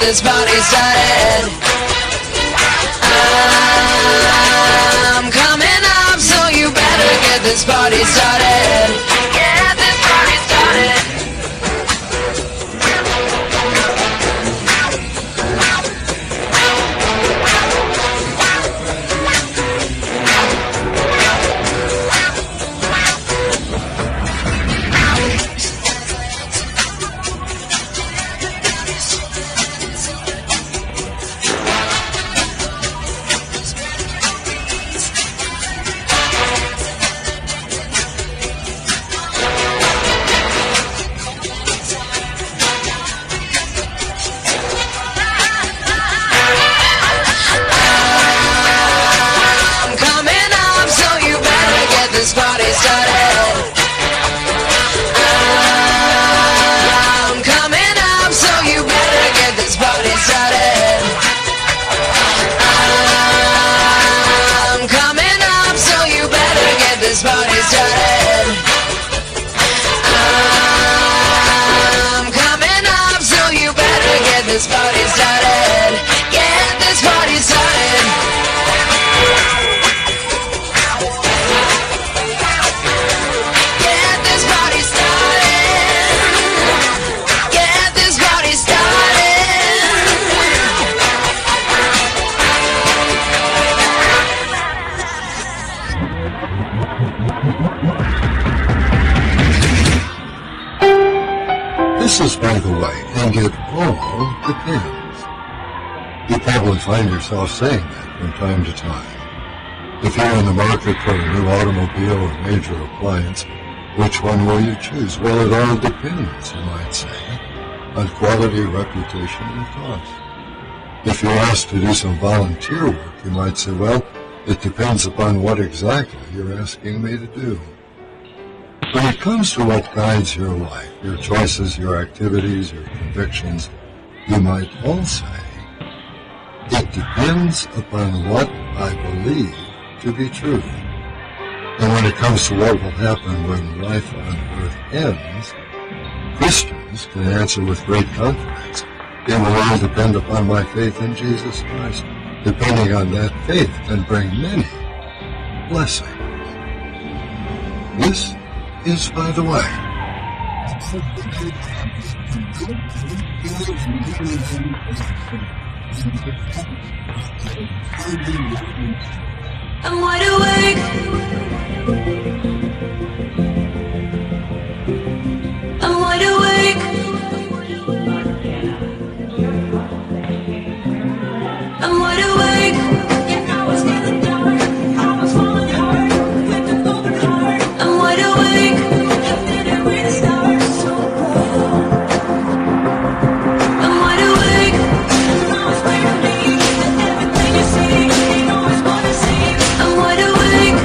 this party started. I'm coming up, so you better get this party started. Get this party started. This party started. I'm coming up, so you better get this party started. I'm coming up, so you better get this party started. I'm coming up, so you better get this party started. Get this party started. This is by the way, and it all depends. You probably find yourself saying that from time to time. If you're in the market for a new automobile or major appliance, which one will you choose? Well, it all depends, you might say, on quality, reputation, and cost. If you're asked to do some volunteer work, you might say, well, it depends upon what exactly you're asking me to do. When it comes to what guides your life, your choices, your activities, your convictions, you might all say, it depends upon what I believe to be true. And when it comes to what will happen when life on earth ends, Christians can answer with great confidence, it will all depend upon my faith in Jesus Christ. Depending on that faith can bring many blessings. This is by the way. I'm wide awake. I'm wide awake. I'm wide awake. And I was in the dark. I was falling hard with the golden heart. I'm wide awake. I'm wide awake. I'm wide awake.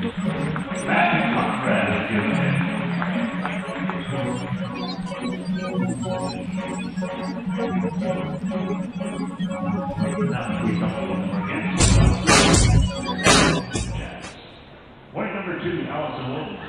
Magic contrast given in. Now we come over again. Point number 2, Allison Wilson.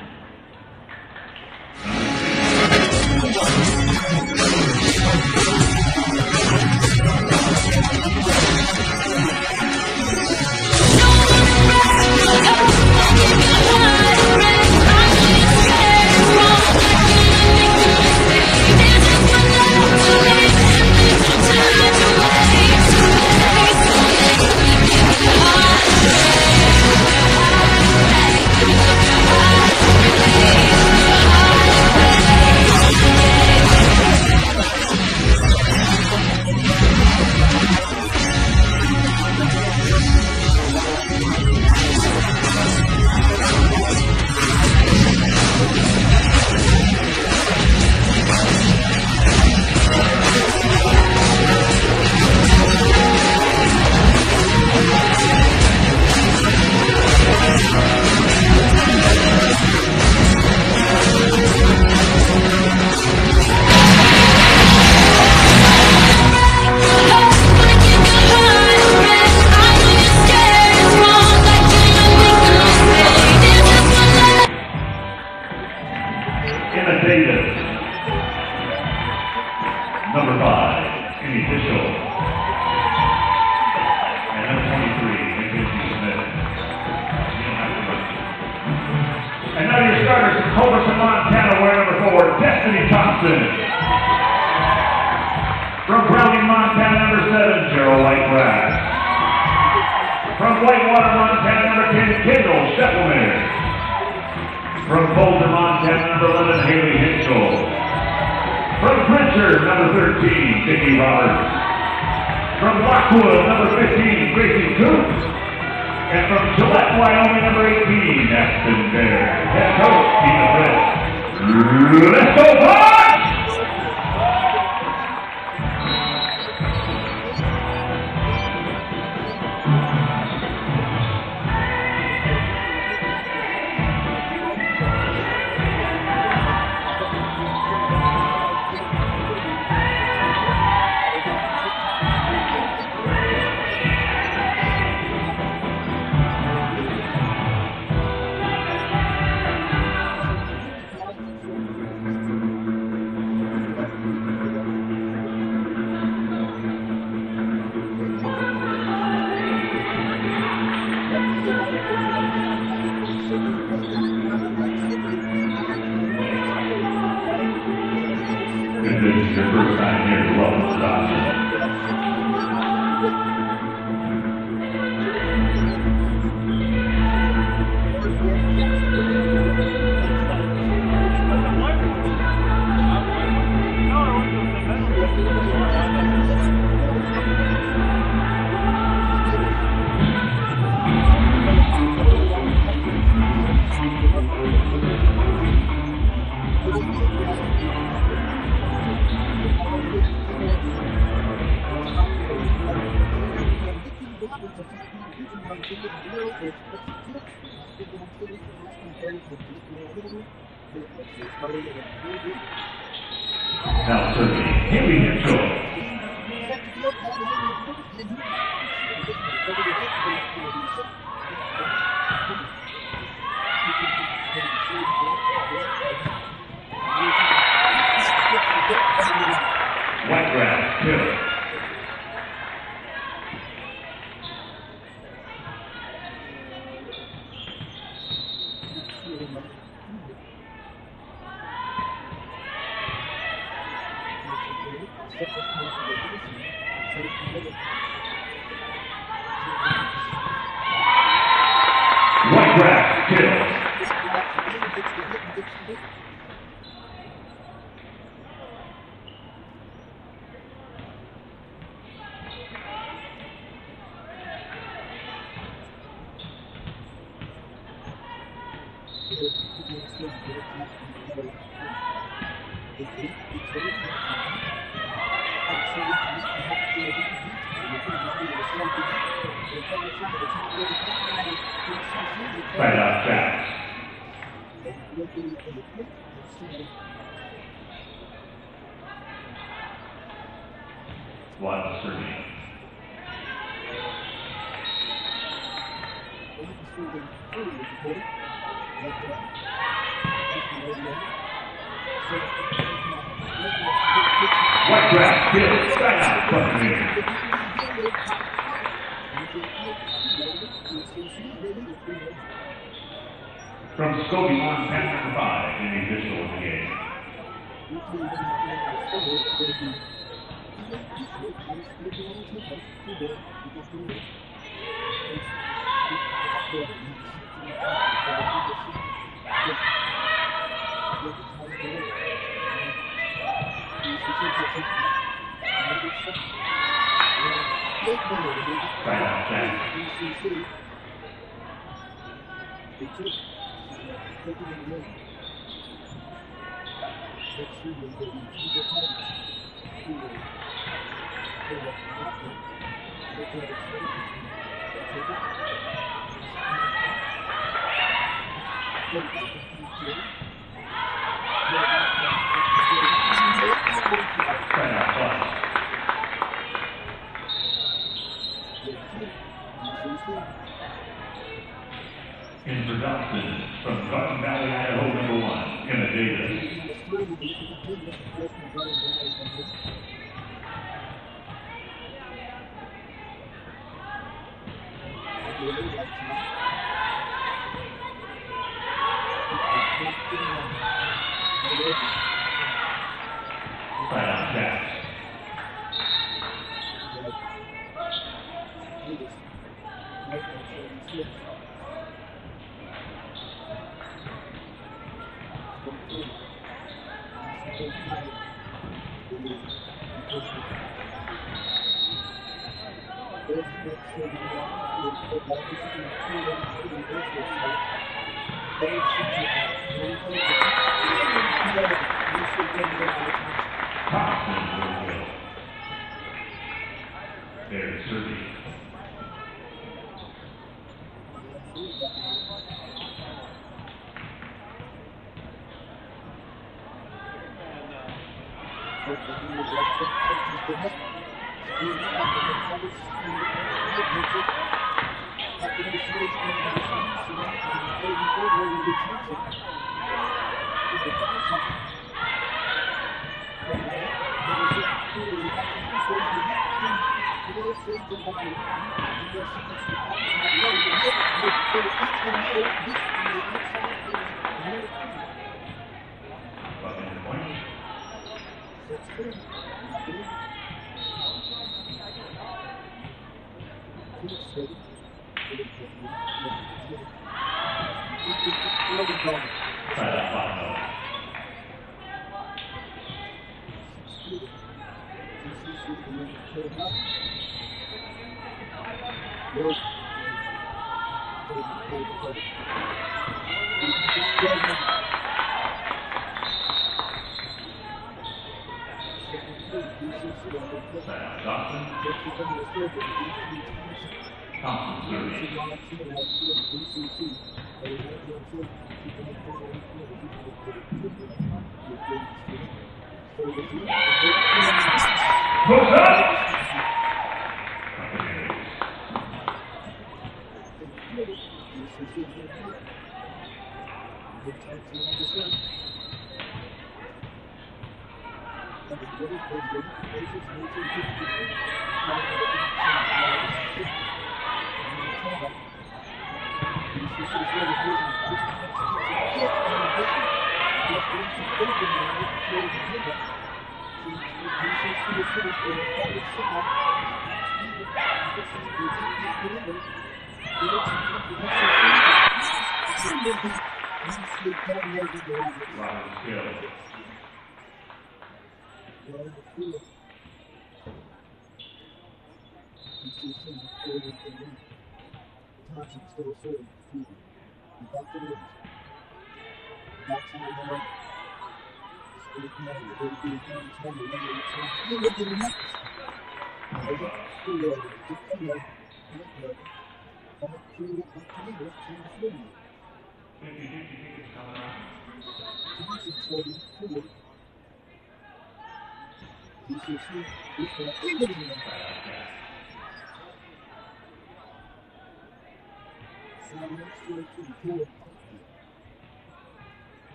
Number 5, Amy Fishel. And number 23, Mackenzie Smith. And now your starters from Culberson, Montana, wearing number 4, Destiny Thompson. From Browning, Montana, number 7, Gerald Whitegrass. From Whitewater, Montana, number 10, Kendall Scheffelman. From Boulder, Montana, number 11, Haley Hitchell. From Pritchard, number 13, Vicki Roberts. From Lockwood, number 15, Gracie Coops. And from Gillette, Wyoming, number 18, Aspen Bear. Head coach, Tina Fritz. Let's go, Bucks! If this is your first time here, welcome to Dawson. Now serving, Haley Hitchell. Whitegrass, Hill. Whitegrass, Hill. Right out back. One serving. White grass, kill, right out, Bottineau. From Skokie, Montana, number 5, in the official of the game. Right out, Jack. Right out, plus. In for Dawson from Garden Valley, Idaho, number 1, Emma Davis. Right out, Jack. Thompson will go. There's serving. Bucking point. Right out, Bottineau. Right out, Dawson. Thompson serving. Goes up! Robert Skill.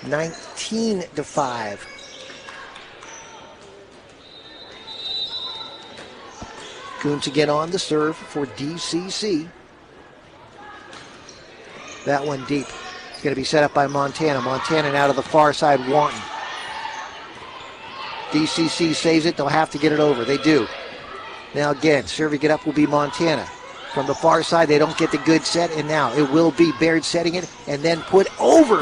$19-5. Coombs again on the serve for DCC. That one deep. It's going to be set up by Montana. Montana out of the far side, Wanton. DCC saves it. They'll have to get it over. They do. Now again, serving it up will be Montana. From the far side, they don't get the good set, and now it will be Baird setting it and then put over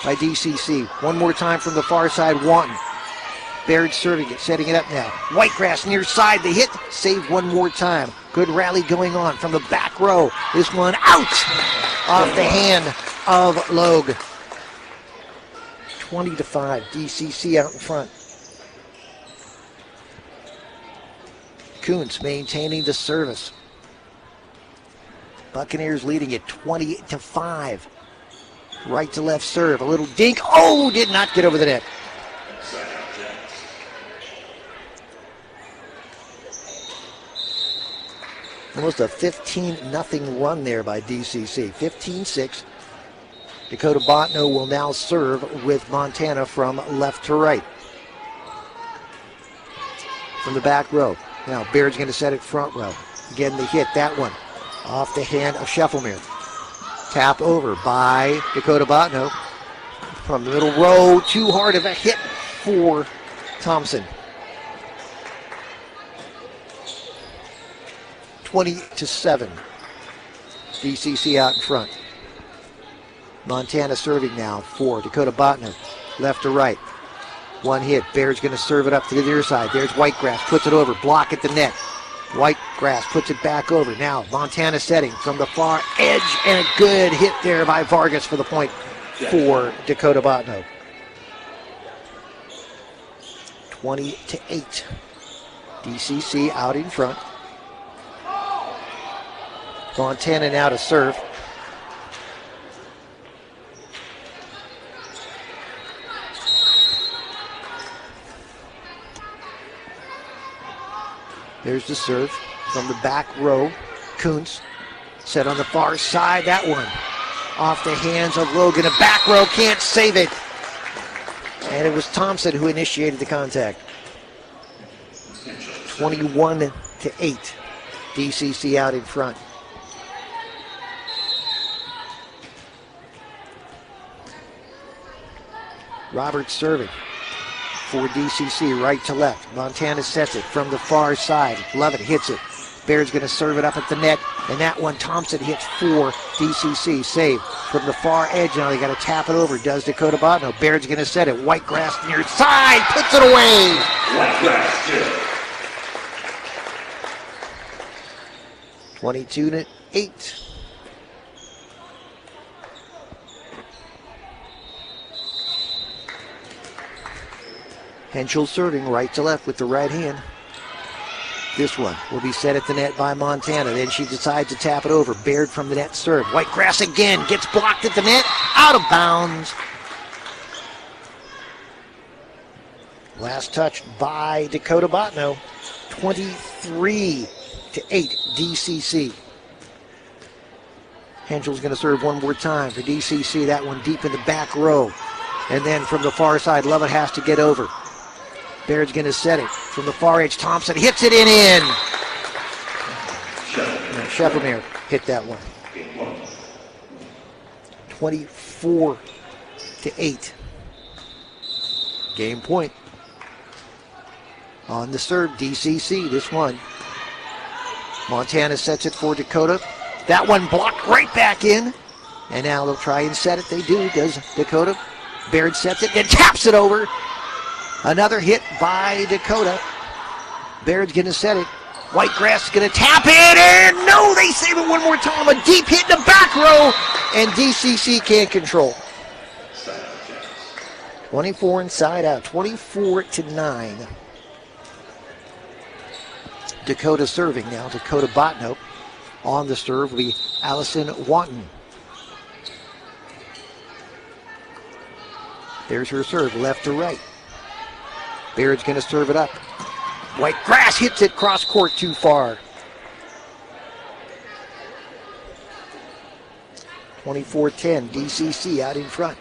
by DCC. One more time from the far side, Wanton. Baird serving it, setting it up now. Whitegrass near side, the hit, saved one more time. Good rally going on from the back row. This one out off the hand of Logue. 20-5. DCC out in front. Kuntz maintaining the service. Buccaneers leading it 20-5. Right to left serve. A little dink. Oh, did not get over the net. Almost a 15-0 run there by DCC. 15-6. Dakota Bottineau will now serve with Montana from left to right. From the back row. Now Baird's going to set it front row. Again, the hit, that one, off the hand of Scheffelmeer. Tap over by Dakota Bottineau. From the middle row, too hard of a hit for Thompson. 20-7. DCC out in front. Montana serving now for Dakota Bottineau. Left to right. One hit. Baird's going to serve it up to the near side. There's Whitegrass. Puts it over. Block at the net. Whitegrass puts it back over. Now Montana setting from the far edge. And a good hit there by Vargas for the point for Dakota Bottineau. 20-8. DCC out in front. Montana now to serve. There's the serve from the back row. Kuntz set on the far side. That one off the hands of Logan. A back row can't save it. And it was Thompson who initiated the contact. 21-8. DCC out in front. Roberts serving for DCC, right to left. Montana sets it from the far side. Lovett hits it. Baird's going to serve it up at the net, and that one Thompson hits for DCC. Save from the far edge. Now they got to tap it over. Does Dakota Bottineau. Baird's going to set it. Whitegrass near side, puts it away. Whitegrass too. 22-8. Henschel serving right to left with the right hand. This one will be set at the net by Montana. Then she decides to tap it over. Baird from the net serve. Whitegrass again gets blocked at the net. Out of bounds. Last touch by Dakota Bottineau. 23-8 DCC. Henschel's going to serve one more time for DCC. That one deep in the back row. And then from the far side, Lovett has to get over. Baird's going to set it from the far edge. Thompson hits it in. Scheffelmeer hit that one. 24-8. Game point. On the serve, DCC, this one. Montana sets it for Dakota. That one blocked right back in. And now they'll try and set it. They do, does Dakota. Baird sets it, then taps it over. Another hit by Dakota. Baird's going to set it. Whitegrass is going to tap it, and no, they save it one more time. A deep hit in the back row, and DCC can't control. 24 inside out, 24-9. Dakota serving now. Dakota Bottineau on the serve will be Allison Wanton. There's her serve, left to right. Baird's going to serve it up. Whitegrass hits it cross court too far. 24-10, DCC out in front.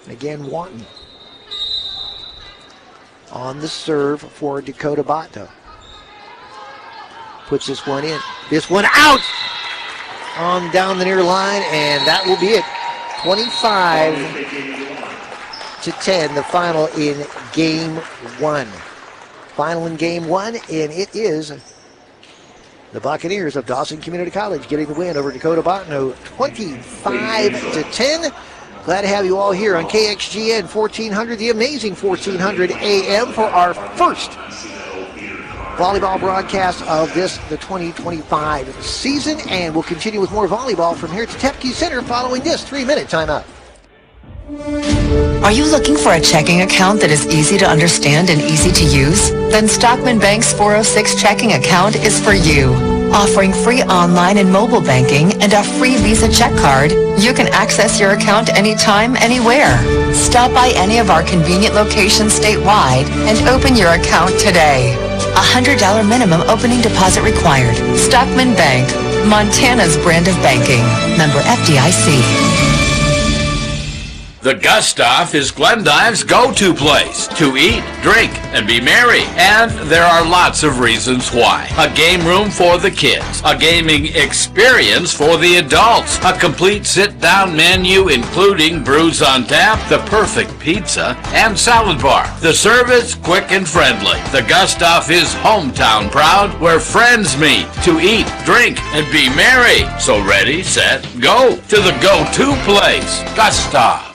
Again, Wanton on the serve for Dakota Bottineau. Puts this one in. This one out! On down the near line, and that will be it. 25-10, the final in game one. Final in game one, and it is the Buccaneers of Dawson Community College getting the win over Dakota Bottineau, 25-10. Glad to have you all here on KXGN 1400, the amazing 1400 AM for our first volleyball broadcast of the 2025 season, and we'll continue with more volleyball from here to Tepke Center following this 3-minute timeout. Are you looking for a checking account that is easy to understand and easy to use? Then Stockman Bank's 406 checking account is for you. Offering free online and mobile banking and a free Visa check card, you can access your account anytime, anywhere. Stop by any of our convenient locations statewide and open your account today. $100 minimum opening deposit required. Stockman Bank, Montana's brand of banking. Member FDIC. The Gustav is Glendive's go-to place to eat, drink, and be merry. And there are lots of reasons why. A game room for the kids, a gaming experience for the adults, a complete sit-down menu including brews on tap, the perfect pizza, and salad bar. The service quick and friendly. The Gustav is hometown proud, where friends meet to eat, drink, and be merry. So ready, set, go to the go-to place, Gustav.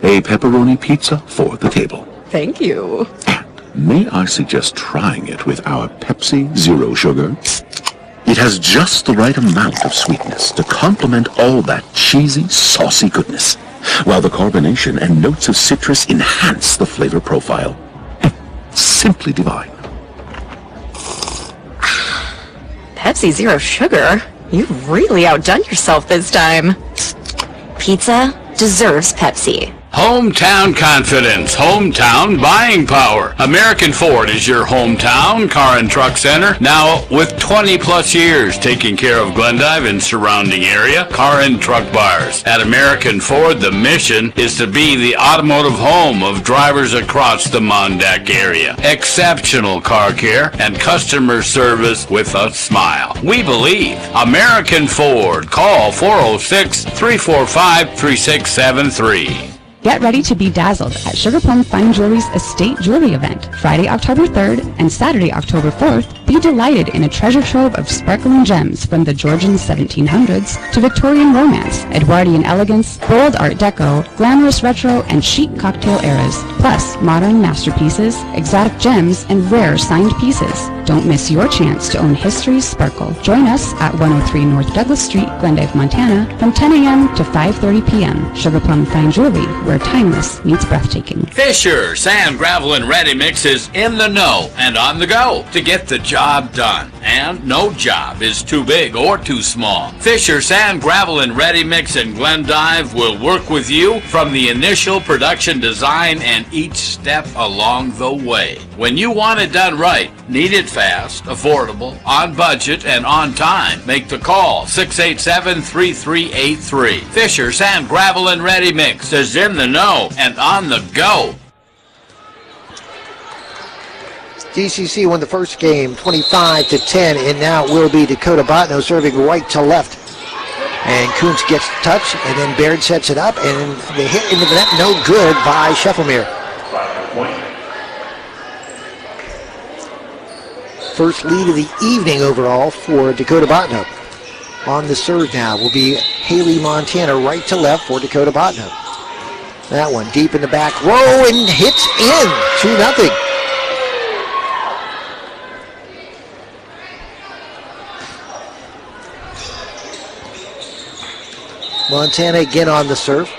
A pepperoni pizza for the table. Thank you. And may I suggest trying it with our Pepsi Zero Sugar? It has just the right amount of sweetness to complement all that cheesy, saucy goodness, while the carbonation and notes of citrus enhance the flavor profile. Simply divine. Pepsi Zero Sugar? You've really outdone yourself this time. Pizza deserves Pepsi. Hometown confidence, hometown buying power. American Ford is your hometown car and truck center, now with 20 plus years taking care of Glendive and surrounding area car and truck buyers. At American Ford, the mission is to be the automotive home of drivers across the Mondac area. Exceptional car care and customer service with a smile. We believe American Ford. Call 406-345-3673. Get ready to be dazzled at Sugar Plum Fine Jewelry's Estate Jewelry event, Friday, October 3rd and Saturday, October 4th. Be delighted in a treasure trove of sparkling gems from the Georgian 1700s to Victorian romance, Edwardian elegance, bold Art Deco, glamorous retro, and chic cocktail eras, plus modern masterpieces, exotic gems, and rare signed pieces. Don't miss your chance to own history's sparkle. Join us at 103 North Douglas Street, Glendive, Montana, from 10 a.m. to 5:30 p.m. Sugar Plum Fine Jewelry, where timeless meets breathtaking. Fisher Sand, Gravel, and Ready Mix is in the know and on the go to get the job done. And no job is too big or too small. Fisher Sand, Gravel, and Ready Mix in Glendive will work with you from the initial production design and each step along the way. When you want it done right, need it fast, affordable, on budget, and on time, make the call 687-3383. Fisher Sand, Gravel, and Ready Mix is in the know and on the go. DCC won the first game 25-10, and now it will be Dakota Bottineau serving right to left. And Kuntz gets the touch, and then Baird sets it up, and the hit into the net, no good by Scheffelmeer. First lead of the evening overall for Dakota Bottineau. On the serve now will be Haley Montana, right to left for Dakota Bottineau. That one deep in the back row and hits in, 2-0. Montana again on the serve.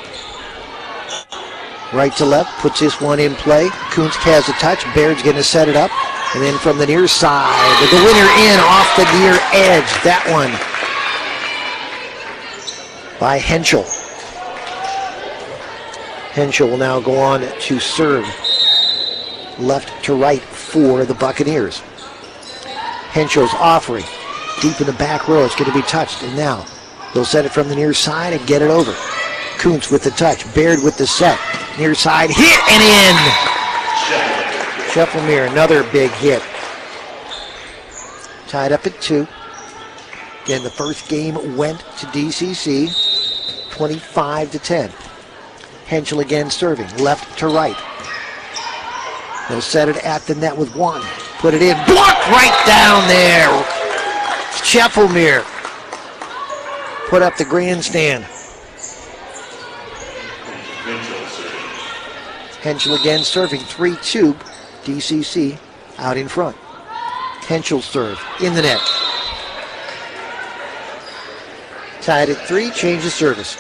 Right to left, puts this one in play. Kuntz has a touch, Baird's going to set it up. And then from the near side, the winner in off the near edge. That one by Henschel. Henschel will now go on to serve left to right for the Buccaneers. Henschel's offering deep in the back row. It's going to be touched, and now they'll set it from the near side and get it over. Kuntz with the touch, Baird with the set. Near side, hit and in. Scheffelmeer, another big hit. Tied up at 2. Again, the first game went to DCC, 25-10. Henschel again serving, left to right. They'll set it at the net with one. Put it in, blocked right down there. Scheffelmeer put up the grandstand. Henschel again serving, 3-2. DCC out in front. Henschel serve in the net. Tied at 3, changes service.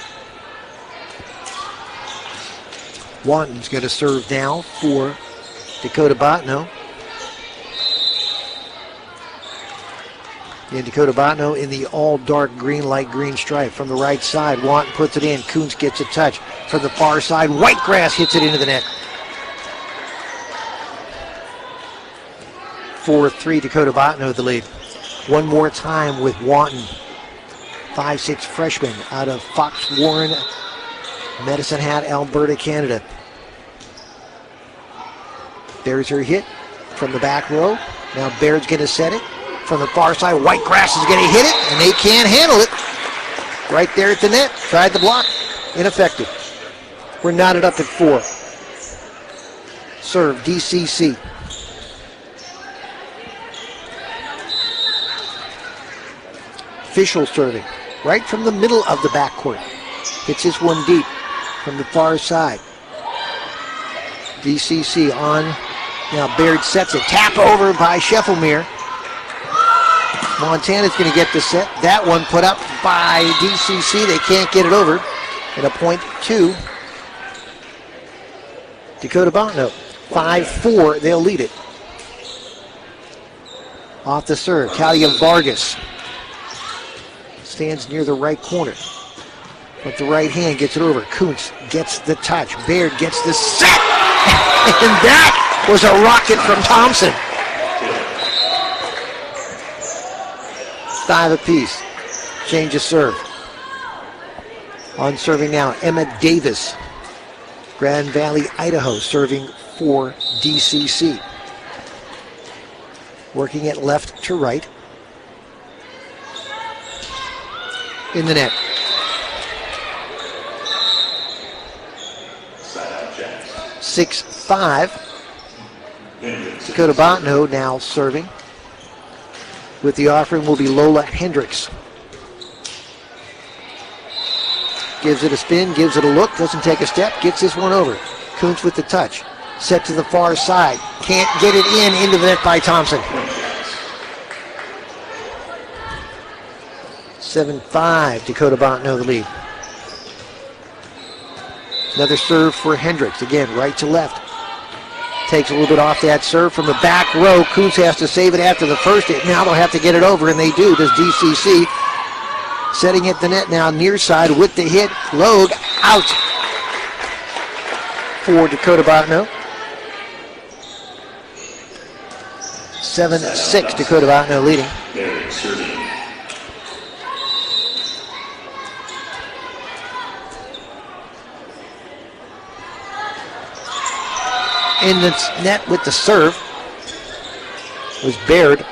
Wanton's going to serve now for Dakota Bottineau. And Dakota Bottineau in the all dark green, light green stripe. From the right side, Wanton puts it in. Kuntz gets a touch. From the far side, Whitegrass hits it into the net. 4-3, Dakota Bottineau the lead. One more time with Wanton. 5'6" freshman out of Fox Warren, Medicine Hat, Alberta, Canada. There's her hit from the back row. Now Baird's going to set it. From the far side, Whitegrass is going to hit it, and they can't handle it. Right there at the net. Tried the block. Ineffective. We're knotted up at 4. Serve, DCC. Fischel serving. Right from the middle of the backcourt. Hits this one deep from the far side. DCC on. Now Baird sets it. Tap over by Scheffelmeer. Montana's going to get the set. That one put up by DCC. They can't get it over. And a point to Dakota Bottineau. 5-4. They'll lead it. Off the serve. Talia Vargas stands near the right corner. With the right hand gets it over. Kuntz gets the touch. Baird gets the set. And that was a rocket from Thompson. 5 apiece. Change of serve. On serving now, Emma Davis. Grand Valley, Idaho, serving for DCC. Working it left to right. In the net. Jackson. 6-5. Dakota Bottineau now serving. With the offering will be Lola Hendricks. Gives it a spin, gives it a look, doesn't take a step, gets this one over. Kuntz with the touch. Set to the far side. Can't get it into the net by Thompson. 7-5, Dakota Bottineau the lead. Another serve for Hendricks. Again, right to left. Takes a little bit off that serve from the back row. Kuntz has to save it after the first hit. Now they'll have to get it over, and they do. Does DCC. Setting at the net now, near side with the hit. Logue out for Dakota Bottineau. 7-6, Dakota Bottineau leading. In the net with the serve was Baird.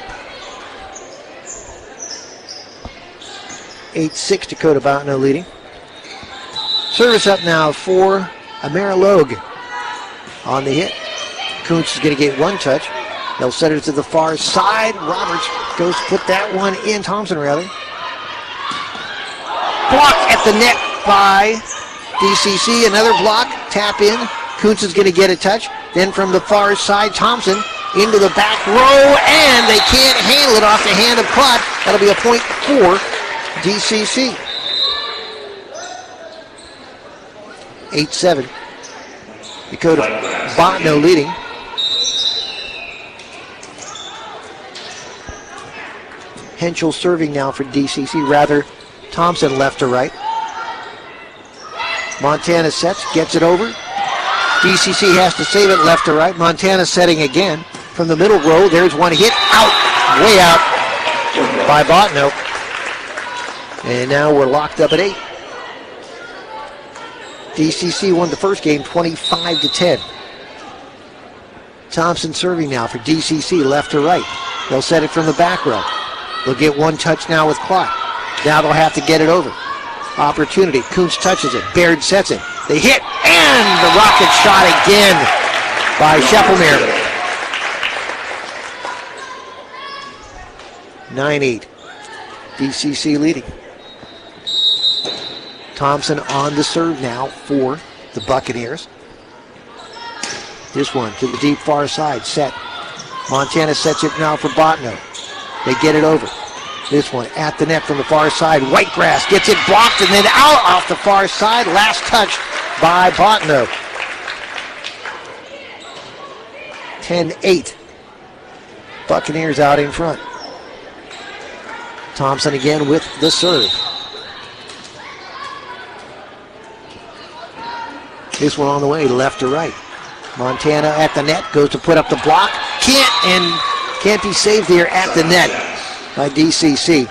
8-6, Dakota Bottineau leading. Service up now for Amara Logue. On the hit. Kuntz is going to get one touch. They'll set it to the far side. Roberts goes to put that one in. Thompson, rather. Block at the net by DCC. Another block. Tap in. Kuntz is going to get a touch. Then from the far side, Thompson into the back row, and they can't handle it off the hand of Klott. That'll be a point for DCC. 8-7. Dakota Bottineau leading. Henschel serving now for DCC. Rather, Thompson left to right. Montana sets, gets it over. DCC has to save it left to right. Montana setting again. From the middle row, there's one hit. Out, way out by Bottineau. And now we're locked up at 8. DCC won the first game 25-10. Thompson serving now for DCC left to right. They'll set it from the back row. They'll get one touch now with Klott. Now they'll have to get it over. Opportunity. Kuntz touches it. Baird sets it. They hit, and the rocket shot again by Scheffelmeer. 9-8. DCC leading. Thompson on the serve now for the Buccaneers. This one to the deep far side. Set Montana sets it now for Bottineau. They get it over. This one at the net from the far side. Whitegrass gets it blocked and then out off the far side. Last touch by Bottineau. 10-8. Buccaneers out in front. Thompson again with the serve. This one on the way, left to right. Montana at the net, goes to put up the block. Can't be saved there at the net by DCC.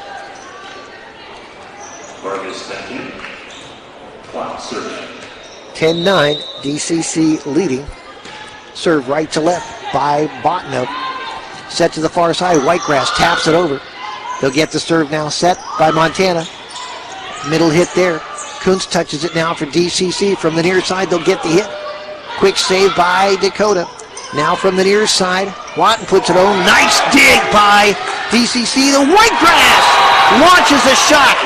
10-9, DCC leading. Serve right to left by Bottineau. Set to the far side, Whitegrass taps it over. They'll get the serve now set by Montana. Middle hit there. Kuntz touches it now for DCC. From the near side, they'll get the hit. Quick save by Dakota. Now from the near side, Watton puts it on. Nice dig by DCC. The Whitegrass launches a shot.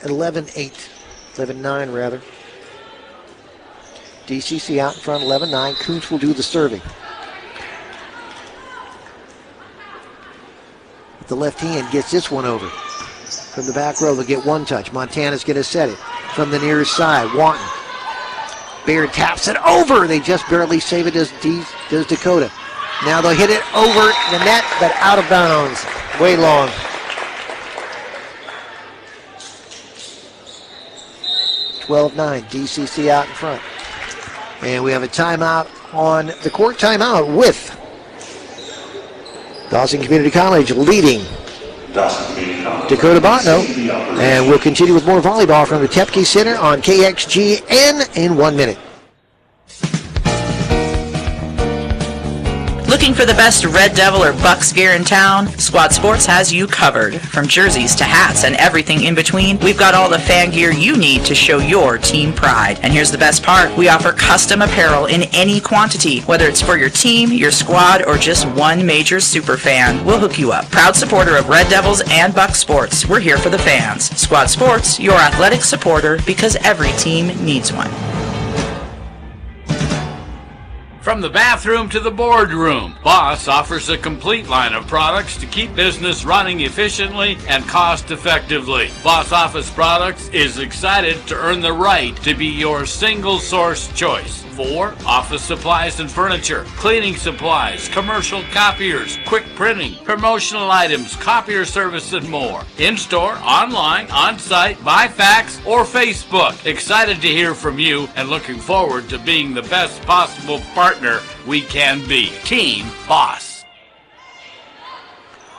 At 11-8. 11-9 rather. DCC out in front, 11-9. Kuntz will do the serving. With the left hand, gets this one over. From the back row, they'll get one touch. Montana's going to set it. From the near side, Wanton. Baird taps it over. They just barely save it, does Dakota. Now they'll hit it over the net, but out of bounds. Way long. (12-9), DCC out in front. And we have a timeout on the court. Timeout with Dawson Community College leading Dakota Bottineau. And we'll continue with more volleyball from the Tepke Center on KXGN in 1 minute. Looking for the best Red Devil or Bucks gear in town? Squad Sports has you covered. From jerseys to hats and everything in between, we've got all the fan gear you need to show your team pride. And here's the best part. We offer custom apparel in any quantity. Whether it's for your team, your squad, or just one major super fan, we'll hook you up. Proud supporter of Red Devils and Bucks Sports. We're here for the fans. Squad Sports, your athletic supporter, because every team needs one. From the bathroom to the boardroom, Boss offers a complete line of products to keep business running efficiently and cost-effectively. Boss Office Products is excited to earn the right to be your single source choice for office supplies and furniture, cleaning supplies, commercial copiers, quick printing, promotional items, copier service, and more. In-store, online, on-site, by fax, or Facebook. Excited to hear from you and looking forward to being the best possible partner we can be. Team Boss.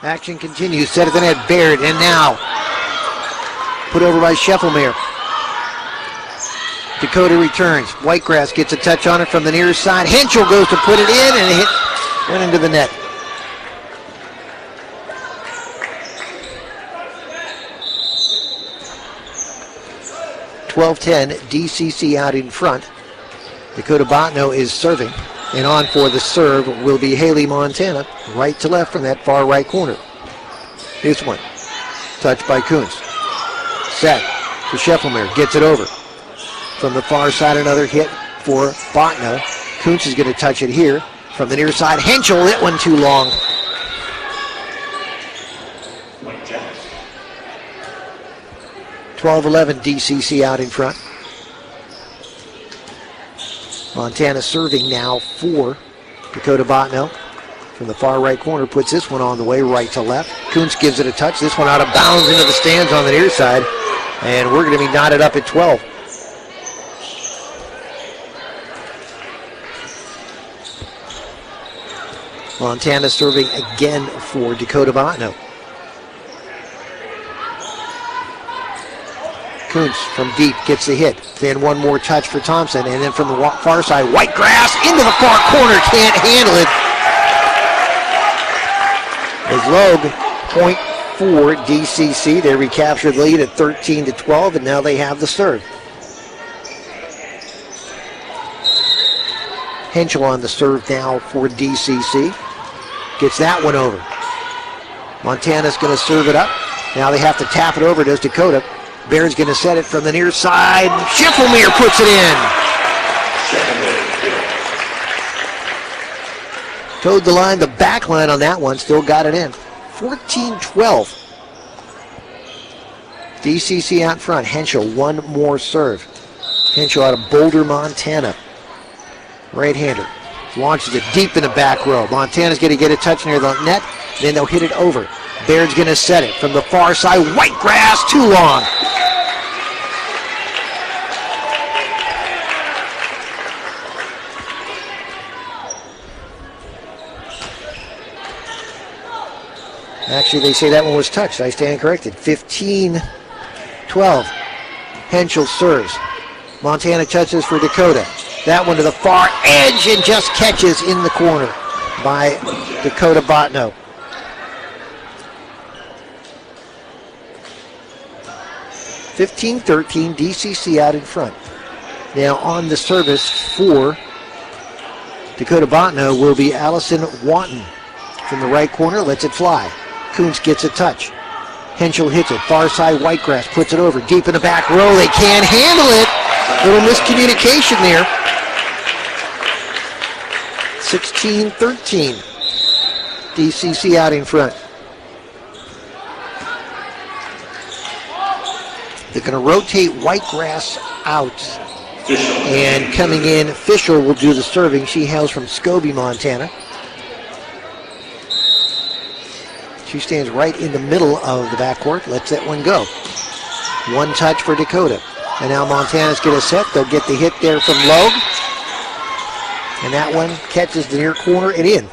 Action continues. Set at the net, Baird, and now put over by Scheffelmeyer. Dakota returns. Whitegrass gets a touch on it from the near side. Henschel goes to put it in, and it went into the net. (12-10), DCC out in front. Dakota Bottineau is serving, and on for the serve will be Haley Montana, right to left from that far right corner. This one, touched by Kuntz. Set to Scheffelmeyer, gets it over. From the far side, another hit for Bottineau. Kuntz is going to touch it here. From the near side, Henschel, that one too long. (12-11), DCC out in front. Montana serving now for Dakota Bottineau. From the far right corner, puts this one on the way, right to left. Kuntz gives it a touch. This one out of bounds into the stands on the near side. And we're going to be knotted up at 12. Montana serving again for Dakota Bottineau. Kuntz from deep gets the hit. Then one more touch for Thompson. And then from the far side, Whitegrass into the far corner. Can't handle it. As Logue, point for DCC. They recaptured the lead at 13-12, and now they have the serve. Henschel on the serve now for DCC. Gets that one over. Montana's going to serve it up. Now they have to tap it over. Does Dakota. Baird's going to set it from the near side. Scheffelmeyer puts it in. Towed the line, the back line on that one, still got it in. 14-12. DCC out front. Henschel, one more serve. Henschel out of Boulder, Montana. Right-hander. Launches it deep in the back row. Montana's going to get a touch near the net. Then they'll hit it over. Baird's going to set it from the far side. White grass, too long. Actually, they say that one was touched. I stand corrected. 15-12. Henschel serves. Montana touches for Dakota. That one to the far edge and just catches in the corner by Dakota Bottineau. (15-13), DCC out in front. Now on the service for Dakota Bottineau will be Allison Wanton. From the right corner, lets it fly. Kuntz gets a touch. Henschel hits it. Far side, Whitegrass puts it over. Deep in the back row. They can't handle it. Little miscommunication there. 16-13. DCC out in front. They're going to rotate Whitegrass out. And coming in, Fisher will do the serving. She hails from Scobie, Montana. She stands right in the middle of the backcourt. Lets that one go. One touch for Dakota. And now Montana's going to set. They'll get the hit there from Logue. And that one catches the near corner and in.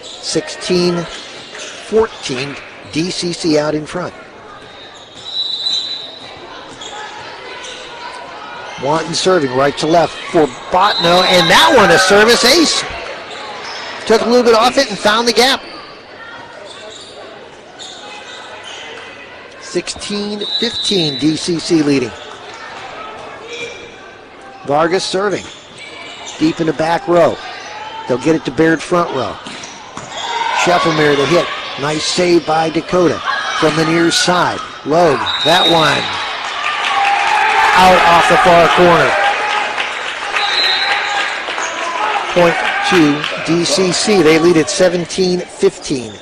16-14. DCC out in front. Wanton serving right to left for Bottineau. And that one a service ace. Took a little bit off it and found the gap. 16-15, DCC leading. Vargas serving. Deep in the back row. They'll get it to Baird front row. Scheffelmeyer the hit. Nice save by Dakota from the near side. Logue, that one. Out off the far corner. Point to DCC. They lead at 17-15.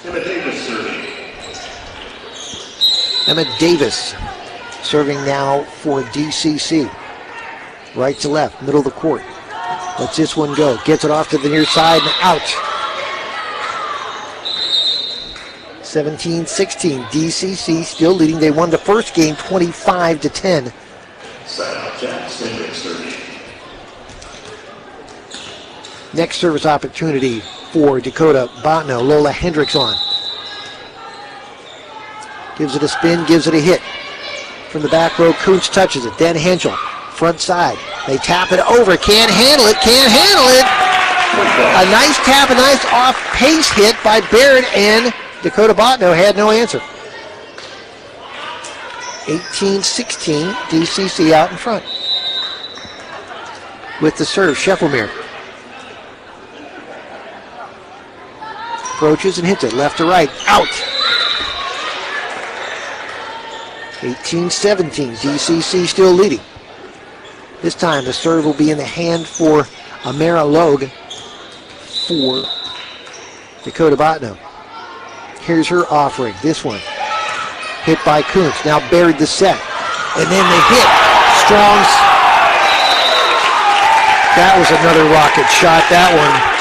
Emma Davis serving. Emma Davis serving now for DCC. Right to left, middle of the court. Lets this one go. Gets it off to the near side and out. 17-16. DCC still leading. They won the first game 25-10. Jack Hendrick serving. Next service opportunity for Dakota Bottineau. Lola Hendricks on. Gives it a spin, gives it a hit. From the back row, Kuntz touches it. Then Henschel, front side. They tap it over. Can't handle it, can't handle it. A nice tap, a nice off-pace hit by Baird, and Dakota Bottineau had no answer. 18-16, DCC out in front. With the serve, Scheffelmeyer. Approaches and hits it left to right. Out. 18-17. DCC still leading. This time the serve will be in the hand for Amara Logue for Dakota Bottineau. Here's her offering. This one. Hit by Kuntz. Now Baird the set. And then the hit. Strong. That was another rocket shot. That one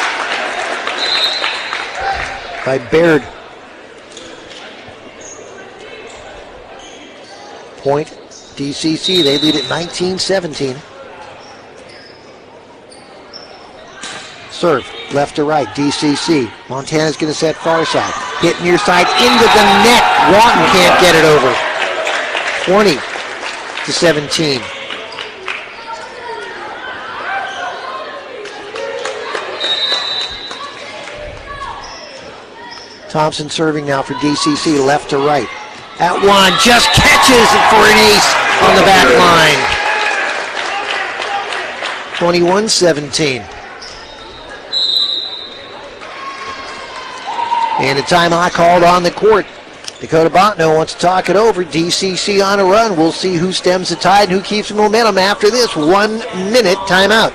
by Baird. Point DCC. They lead at 19-17. Serve left to right. DCC. Montana's going to set far side. Hit near side into the net. Wanton can't get it over. 20-17. Thompson serving now for DCC left to right. At one, just catches for an ace on the back line. 21-17. And a timeout called on the court. Dakota Bottineau wants to talk it over. DCC on a run. We'll see who stems the tide and who keeps the momentum after this 1 minute timeout.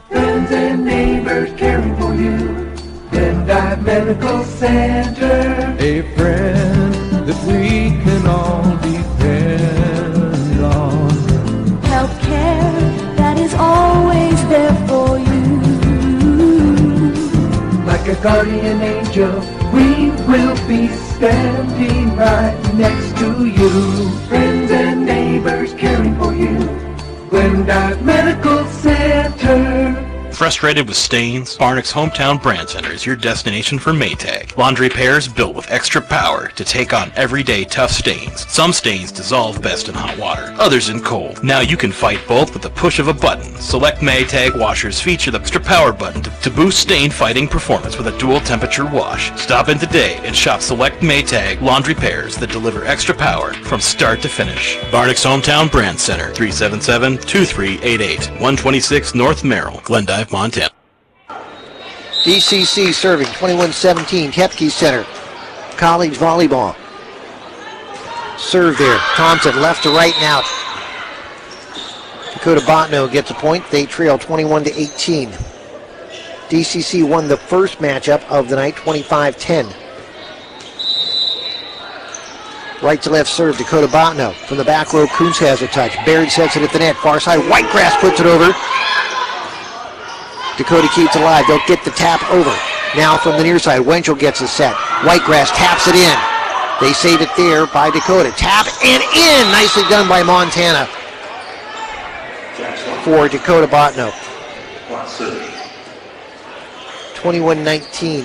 Friends and neighbors caring for you. Glendive Medical Center. A friend that we can all depend on. Healthcare that is always there for you. Like a guardian angel, we will be standing right next to you. Friends and neighbors caring for you. Glendive Medical Center. Frustrated with stains? Barnick's Hometown Brand Center is your destination for Maytag. Laundry pairs built with extra power to take on everyday tough stains. Some stains dissolve best in hot water, others in cold. Now you can fight both with the push of a button. Select Maytag washers feature the extra power button to boost stain fighting performance with a dual temperature wash. Stop in today and shop select Maytag laundry pairs that deliver extra power from start to finish. Barnick's Hometown Brand Center, 377-2388, 126 North Merrill, Glendive, Montana. DCC serving 21-17, Hepke Center. College volleyball. Serve there. Thompson left to right now. Dakota Bottineau gets a point. They trail 21-18. DCC won the first matchup of the night, 25-10. Right to left serve, Dakota Bottineau. From the back row, Kuntz has a touch. Baird sets it at the net. Far side, Whitegrass puts it over. Dakota keeps it alive. They'll get the tap over. Now from the near side, Wenchel gets a set. Whitegrass taps it in. They save it there by Dakota. Tap and in. Nicely done by Montana for Dakota Bottineau. 21-19.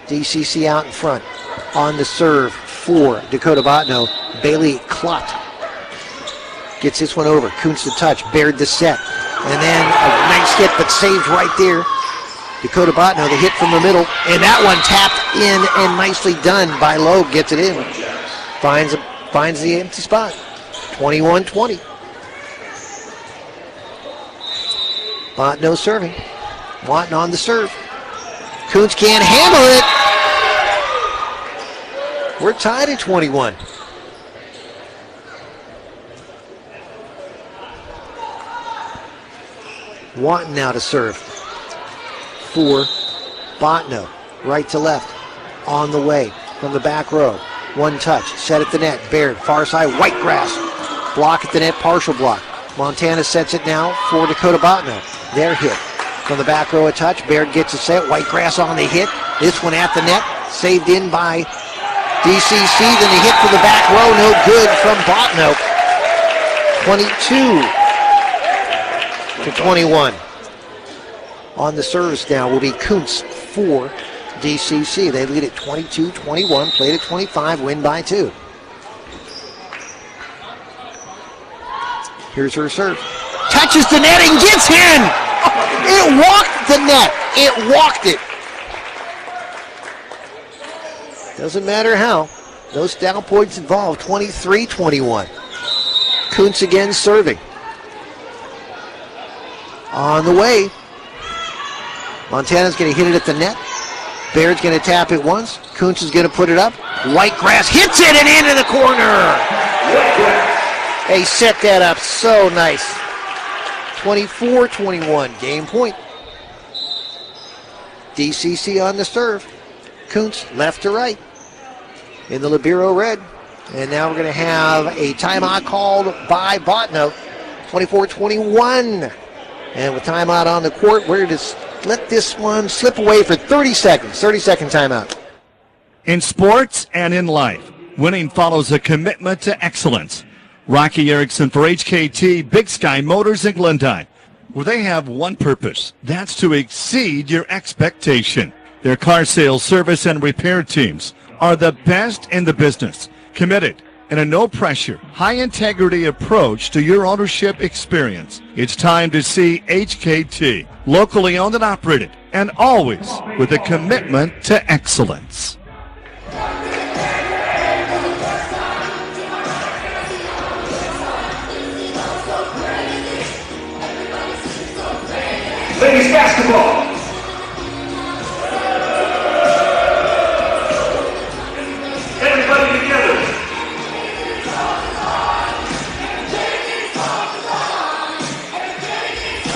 DCC out in front. On the serve for Dakota Bottineau, Bailey Klott gets this one over. Kuntz the touch. Baird the set. And then a nice hit, but saved right there. Dakota Bottineau, the hit from the middle. And that one tapped in and nicely done by Loeb. Gets it in. Finds the empty spot. 21-20. Bottineau serving. Wanton on the serve. Kuntz can't handle it. We're tied at 21. Wanton now to serve for Bottineau. Right to left. On the way from the back row. One touch. Set at the net. Baird. Far side. Whitegrass. Block at the net. Partial block. Montana sets it now for Dakota Bottineau. Their hit. From the back row a touch. Baird gets a set. Whitegrass on the hit. This one at the net. Saved in by DCC. Then the hit from the back row. No good from Bottineau. 22-21. On the service now will be Kuntz for DCC. They lead at 22-21, played at 25, win by 2. Here's her serve. Touches the net and gets in! It walked the net. It walked it. Doesn't matter how. No style points involved. 23-21. Kuntz again serving. On the way. Montana's going to hit it at the net. Baird's going to tap it once. Kuntz is going to put it up. Whitegrass hits it and into the corner. They set that up so nice. 24-21, game point. DCC on the serve. Kuntz left to right in the Libero red. And now we're going to have a timeout called by Bottineau. 24-21. And with timeout on the court, we're going to let this one slip away for 30 seconds. 30-second timeout. In sports and in life, winning follows a commitment to excellence. Rocky Erickson for HKT Big Sky Motors in Glendive, where they have one purpose. That's to exceed your expectation. Their car sales, service, and repair teams are the best in the business. Committed and a no-pressure, high-integrity approach to your ownership experience. It's time to see HKT, locally owned and operated, and always with a commitment to excellence. Ladies basketball. Everybody together.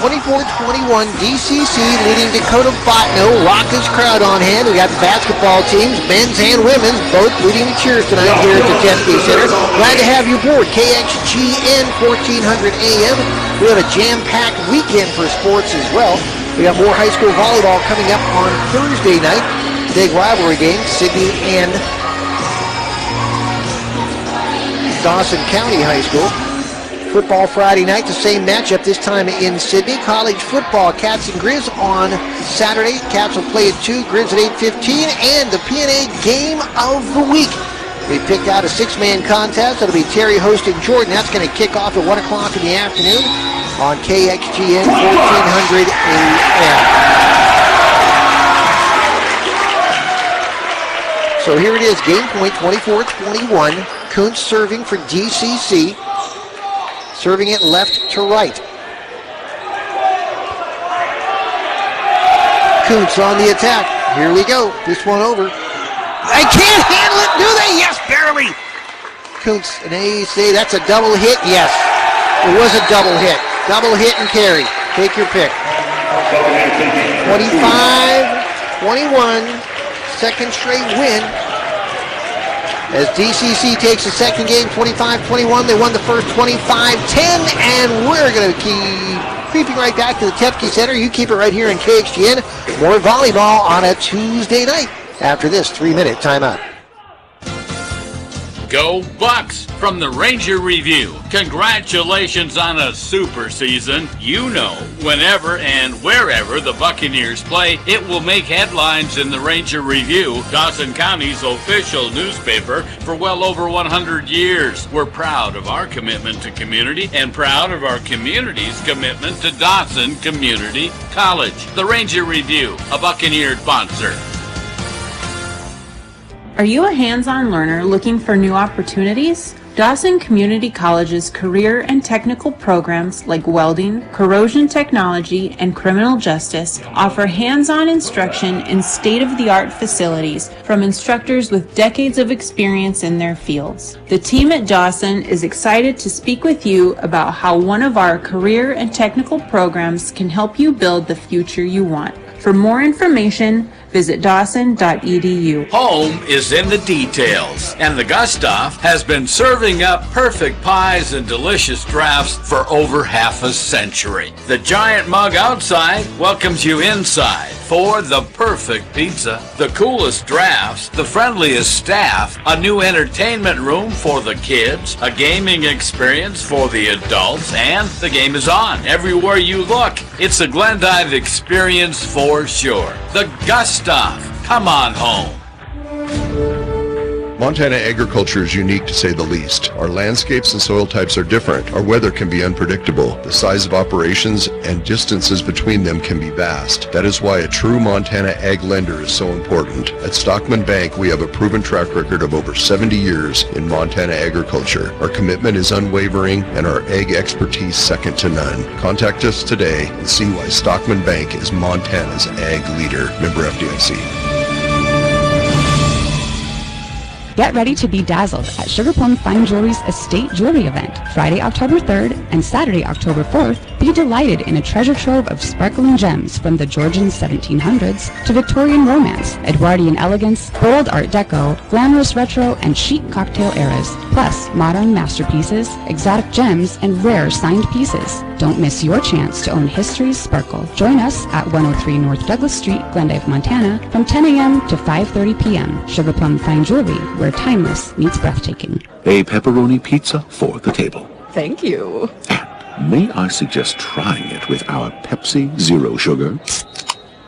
24-21, 24-21, DCC leading Dakota Bottineau. Raucous crowd on hand. We got the basketball teams, men's and women's, both leading the cheers tonight here at the Tefke Center. Glad to have you aboard KXGN 1400 AM. We have a jam-packed weekend for sports as well. We got more high school volleyball coming up on Thursday night. Big rivalry game, Sidney and Dawson County High School. Football Friday night, the same matchup, this time in Sidney. College football, Cats and Grizz on Saturday. Cats will play at 2, Grizz at 8:15, and the P&A game of the week. We picked out a 6-man contest. It'll be Terry hosting Jordan. That's going to kick off at 1 o'clock in the afternoon on KXGN 1400 AM. So here it is, game point 24-21. Kuntz serving for DCC. Serving it left to right. Kuntz on the attack. Here we go. This one over. They can't handle it, do they? Yes, barely. Kuntz, and they say that's a double hit. Yes, it was a double hit. Double hit and carry. Take your pick. 25-21. Second straight win. As DCC takes the second game, 25-21. They won the first 25-10, and we're going to keep creeping right back to the Tefke Center. You keep it right here in KXGN. More volleyball on a Tuesday night after this 3-minute timeout. Go Bucks from the Ranger Review. Congratulations on a super season. You know, whenever and wherever the Buccaneers play, it will make headlines in the Ranger Review, Dawson County's official newspaper for well over 100 years. We're proud of our commitment to community and proud of our community's commitment to Dawson Community College. The Ranger Review, a Buccaneer sponsor. Are you a hands-on learner looking for new opportunities? Dawson Community College's career and technical programs like welding, corrosion technology, and criminal justice offer hands-on instruction in state-of-the-art facilities from instructors with decades of experience in their fields. The team at Dawson is excited to speak with you about how one of our career and technical programs can help you build the future you want. For more information, visit dawson.edu. Home is in the details, and the Gustav has been serving up perfect pies and delicious drafts for over half a century. The giant mug outside welcomes you inside for the perfect pizza, the coolest drafts, the friendliest staff, a new entertainment room for the kids, a gaming experience for the adults, and the game is on everywhere you look. It's a Glendive experience for sure. The Gustav. Come on home. Montana agriculture is unique to say the least. Our landscapes and soil types are different. Our weather can be unpredictable. The size of operations and distances between them can be vast. That is why a true Montana ag lender is so important. At Stockman Bank, we have a proven track record of over 70 years in Montana agriculture. Our commitment is unwavering and our ag expertise second to none. Contact us today and see why Stockman Bank is Montana's ag leader. Member FDIC. Get ready to be dazzled at Sugar Plum Fine Jewelry's Estate Jewelry event, Friday, October 3rd and Saturday, October 4th. Be delighted in a treasure trove of sparkling gems from the Georgian 1700s to Victorian romance, Edwardian elegance, bold Art Deco, glamorous retro, and chic cocktail eras, plus modern masterpieces, exotic gems, and rare signed pieces. Don't miss your chance to own history's sparkle. Join us at 103 North Douglas Street, Glendive, Montana, from 10 a.m. to 5:30 p.m. Sugar Plum Fine Jewelry, where timeless meets breathtaking. A pepperoni pizza for the table. Thank you. And may I suggest trying it with our Pepsi Zero Sugar?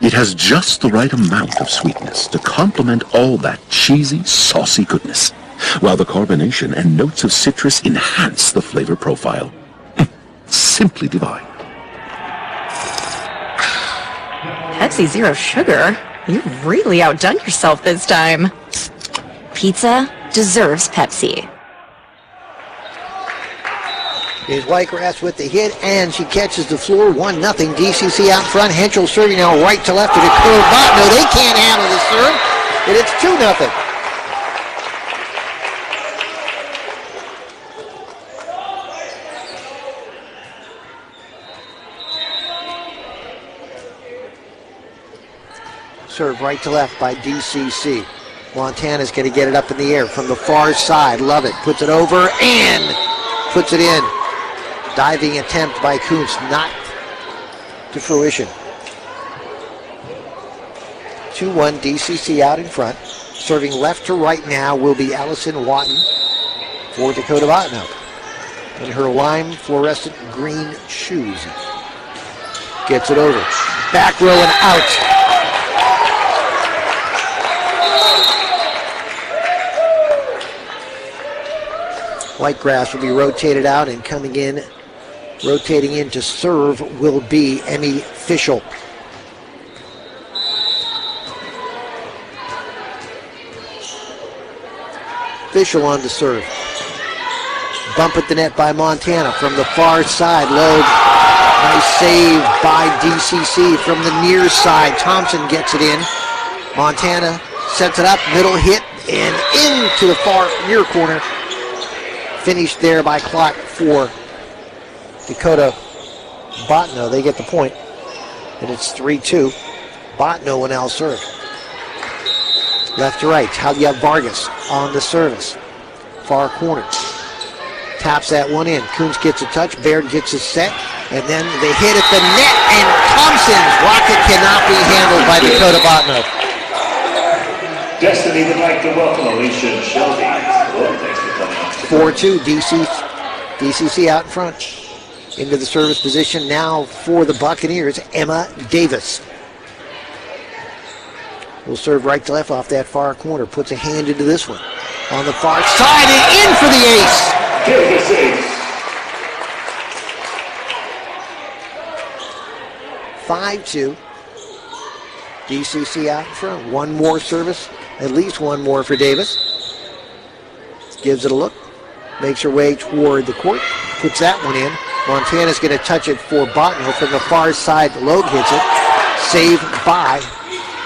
It has just the right amount of sweetness to complement all that cheesy, saucy goodness, while the carbonation and notes of citrus enhance the flavor profile. Simply divine. Pepsi Zero Sugar? You've really outdone yourself this time. Pizza deserves Pepsi. Here's Whitegrass with the hit, and she catches the floor. 1-0. DCC out front. Henschel serving now right to left to Dakota Bottineau. They can't handle the serve, and it's 2-0. serve right to left by DCC. Montana's going to get it up in the air from the far side. Love it. Puts it over and puts it in. Diving attempt by Kuntz, not to fruition. 2-1 DCC out in front. Serving left to right now will be Allison Watton for Dakota Bottineau in her lime fluorescent green shoes. Gets it over. Back row and out. White grass will be rotated out, and coming in, rotating in to serve will be Emmy Fischel. Fischel on to serve. Bump at the net by Montana from the far side. Load. Nice save by DCC from the near side. Thompson gets it in. Montana sets it up. Middle hit and into the far near corner. Finished there by Clark for Dakota Bottineau. They get the point. And it's 3-2. Bottineau will now serve. Left to right. Halia Vargas on the service. Far corner. Taps that one in. Kuntz gets a touch. Baird gets a set. And then they hit at the net. And Thompson's rocket cannot be handled by Dakota Bottineau. Destiny would like to welcome Alicia Shelby. Well, thanks for coming out. 4-2. DCC out in front. Into the service position now for the Buccaneers, Emma Davis. Will serve right to left off that far corner. Puts a hand into this one. On the far side and in for the ace. Davis ace. 5-2. DCC out in front. One more service. At least one more for Davis. Gives it a look. Makes her way toward the court. Puts that one in. Montana's going to touch it for Bottineau from the far side. Logue hits it. Saved by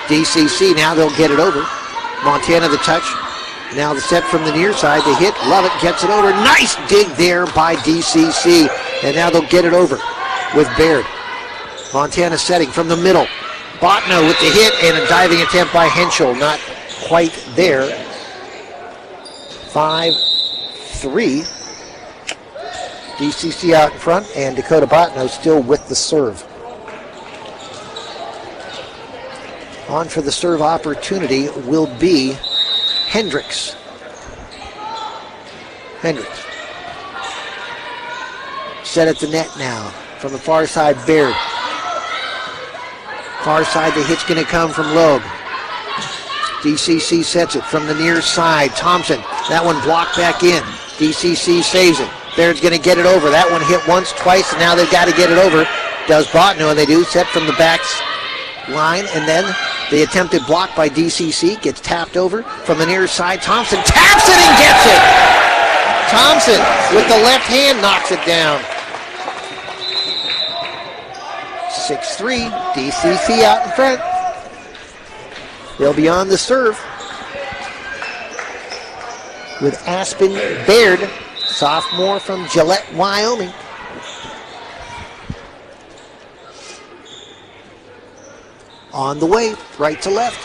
DCC. Now they'll get it over. Montana the touch. Now the set from the near side. The hit. Lovett gets it over. Nice dig there by DCC. And now they'll get it over with Baird. Montana setting from the middle. Bottineau with the hit and a diving attempt by Henschel. Not quite there. 5-3. DCC out in front, and Dakota Bottineau still with the serve. On for the serve opportunity will be Hendricks. Set at the net now. From the far side, Baird. Far side, the hit's going to come from Logue. DCC sets it from the near side. Thompson, that one blocked back in. DCC saves it. Baird's going to get it over. That one hit once, twice, and now they've got to get it over. Does Bottineau, and they do. Set from the back line, and then the attempted block by DCC gets tapped over from the near side. Thompson taps it and gets it. Thompson with the left hand knocks it down. 6-3, DCC out in front. They'll be on the serve with Aspen Baird, sophomore from Gillette, Wyoming. On the way, right to left.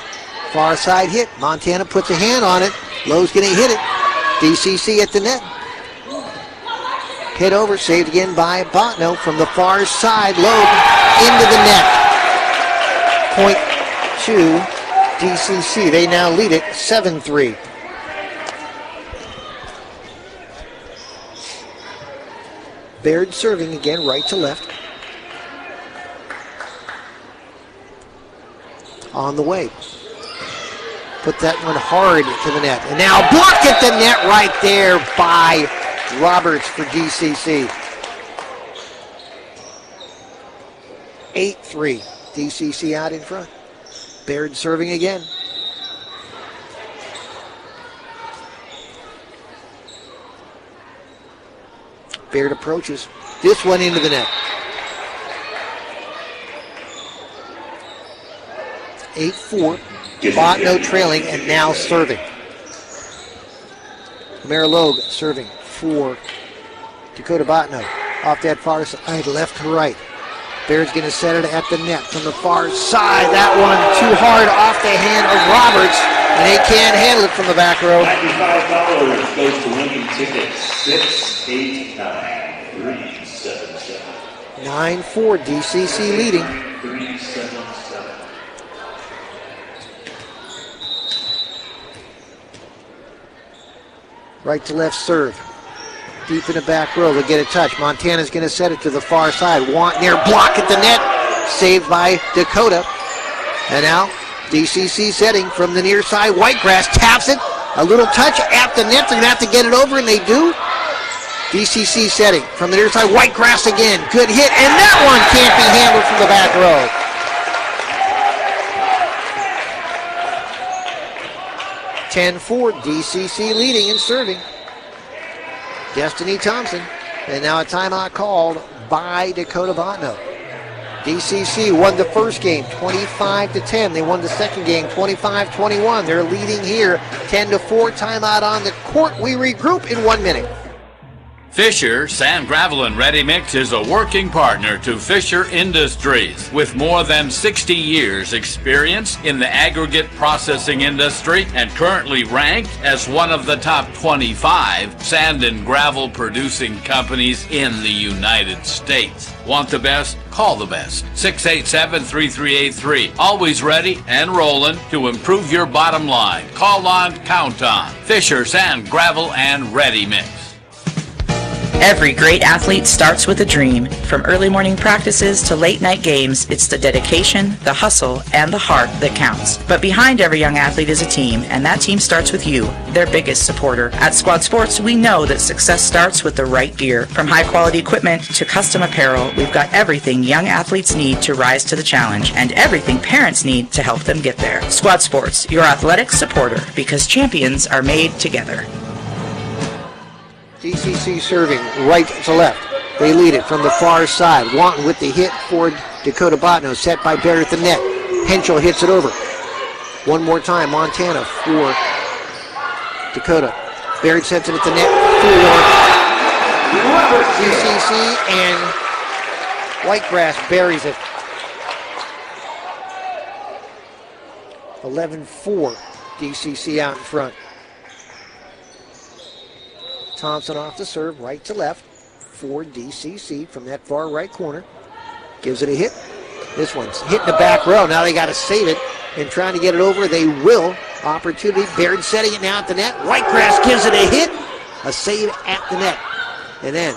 Far side hit. Montana puts a hand on it. Lowe's going to hit it. DCC at the net. Hit over, saved again by Bottineau from the far side. Lowe into the net. Point to DCC. They now lead it 7-3. Baird serving again, right to left. On the way. Put that one hard to the net. And now blocked at the net right there by Roberts for DCC. 8-3. DCC out in front. Baird serving again. Baird approaches. This one into the net. 8-4. Bottineau trailing and now serving. Marilogue serving for Dakota Bottineau. Off that far side, left to right. Bears going to set it at the net from the far side. That one too hard off the hand of Roberts, and they can't handle it from the back row. $95 goes to winning tickets. 689-377. 9-4, DCC leading. 377. Right to left serve. Deep in the back row, they'll get a touch. Montana's going to set it to the far side. Want near block at the net. Saved by Dakota. And now, DCC setting from the near side. Whitegrass taps it. A little touch at the net. They're going to have to get it over, and they do. DCC setting from the near side. Whitegrass again. Good hit, and that one can't be handled from the back row. (10-4), DCC leading and serving. Destiny Thompson. And now a timeout called by Dakota Bottineau. DCC won the first game 25-10. They won the second game 25-21. They're leading here 10-4. Timeout on the court. We regroup in 1 minute. Fisher Sand, Gravel, and Ready Mix is a working partner to Fisher Industries with more than 60 years experience in the aggregate processing industry and currently ranked as one of the top 25 sand and gravel producing companies in the United States. Want the best? Call the best. 687-3383. Always ready and rolling to improve your bottom line. Call on, count on. Fisher Sand, Gravel, and Ready Mix. Every great athlete starts with a dream. From early morning practices to late night games, it's the dedication, the hustle, and the heart that counts. But behind every young athlete is a team, and that team starts with you, their biggest supporter. At Squad Sports, we know that success starts with the right gear. From high-quality equipment to custom apparel, we've got everything young athletes need to rise to the challenge, and everything parents need to help them get there. Squad Sports, your athletic supporter, because champions are made together. DCC serving right to left. They lead it from the far side. Wanton with the hit for Dakota Bottineau. Set by Barrett at the net. Henschel hits it over. One more time, Montana for Dakota. Barrett sets it at the net for DCC, and Whitegrass buries it. 11-4, DCC out in front. Thompson off the serve, right to left for DCC from that far right corner. Gives it a hit. This one's hitting the back row. Now they got to save it and trying to get it over. They will. Opportunity. Baird setting it now at the net. Whitegrass gives it a hit. A save at the net. And then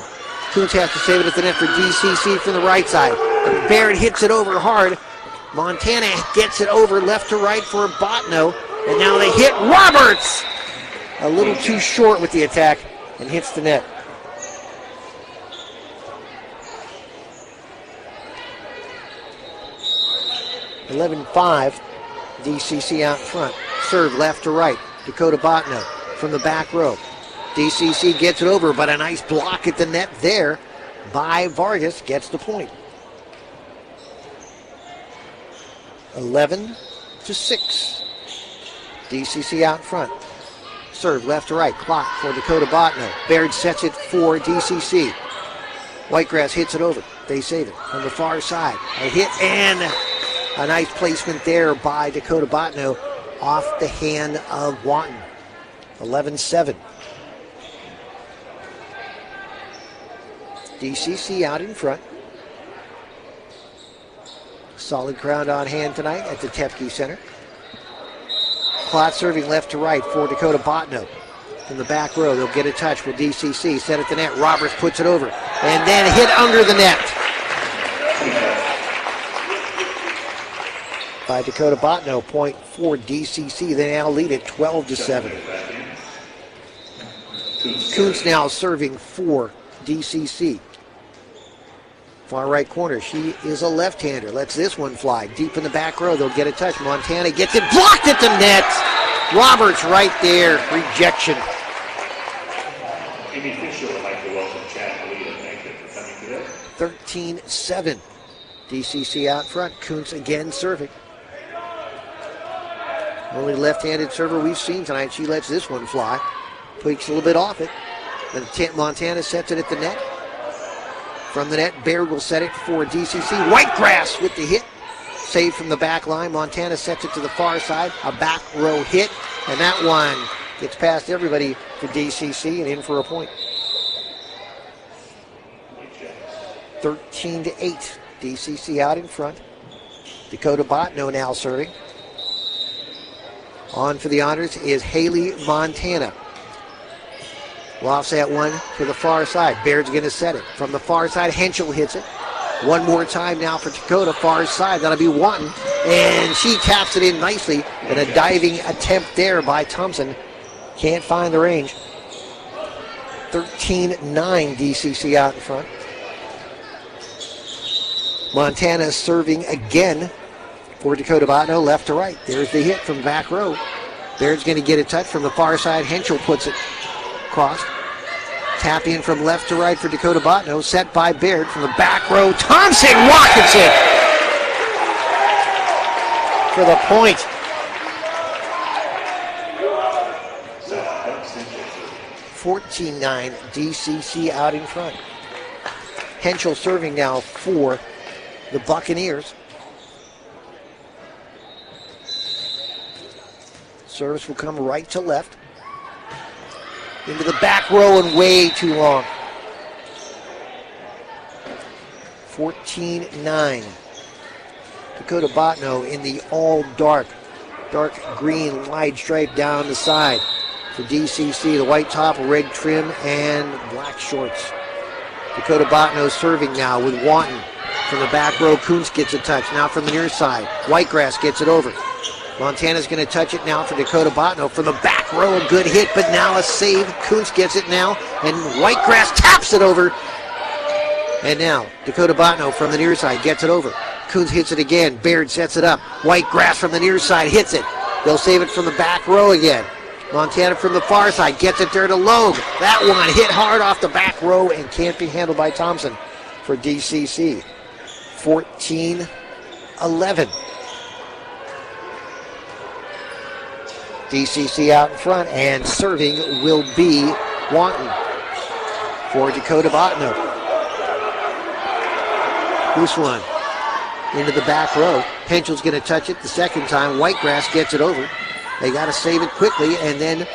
Kuntz has to save it at the net for DCC from the right side. Baird hits it over hard. Montana gets it over left to right for Bottineau. And now they hit Roberts. A little too short with the attack. And hits the net. (11-5), DCC out front. Serve left to right. Dakota Bottineau from the back row. DCC gets it over, but a nice block at the net there by Vargas. Gets the point. 11-6. DCC out front. Serve left to right. Clock for Dakota Bottineau. Baird sets it for DCC. Whitegrass hits it over. They save it on the far side. A hit and a nice placement there by Dakota Bottineau off the hand of Wanton. 11-7. DCC out in front. Solid crowd on hand tonight at the Tepke Center. Klotz serving left to right for Dakota Bottineau. In the back row, they'll get a touch with DCC. Set at the net. Roberts puts it over. And then hit under the net by Dakota Bottineau. Point for DCC. They now lead it 12-7. Kuntz now serving for DCC. Far right corner. She is a left-hander. Lets this one fly. Deep in the back row. They'll get a touch. Montana gets it blocked at the net. Roberts right there. Rejection. Amy Fisher would like to welcome Chad and Alita. Thank you for coming today. 13-7. DCC out front. Kuntz again serving. Only left-handed server we've seen tonight. She lets this one fly. Tweaks a little bit off it. Then Montana sets it at the net. From the net, Baird will set it for DCC. Whitegrass with the hit. Saved from the back line. Montana sets it to the far side. A back row hit. And that one gets past everybody for DCC and in for a point. 13-8. DCC out in front. Dakota Bottineau now serving. On for the honors is Haley Montana. Lofts that one to the far side. Baird's going to set it. From the far side, Henschel hits it. One more time now for Dakota, far side. That'll be Wanton. And she taps it in nicely. And a diving attempt there by Thompson. Can't find the range. 13-9 DCC out in front. Montana serving again for Dakota Bottineau, left to right. There's the hit from back row. Baird's going to get a touch from the far side. Henschel puts it crossed. Tap in from left to right for Dakota Bottineau, set by Baird from the back row. Thompson rockets it for the point. (14-9) DCC out in front. Henschel serving now for the Buccaneers. Service will come right to left. Into the back row and way too long. 14-9. Dakota Bottineau in the all dark green wide stripe down the side. For DCC, the white top, red trim, and black shorts. Dakota Bottineau serving now with Wanton. From the back row, Kuntz gets a touch. Now from the near side, Whitegrass gets it over. Montana's going to touch it now for Dakota Bottineau. From the back row, a good hit, but now a save. Kuntz gets it now, and Whitegrass taps it over. And now, Dakota Bottineau from the near side gets it over. Kuntz hits it again. Baird sets it up. Whitegrass from the near side hits it. They'll save it from the back row again. Montana from the far side gets it there to Logue. That one hit hard off the back row and can't be handled by Thompson for DCC. 14-11. DCC out in front, and serving will be Wanton for Dakota Bottineau. This one into the back row. Henschel's going to touch it the second time. Whitegrass gets it over. They got to save it quickly, and then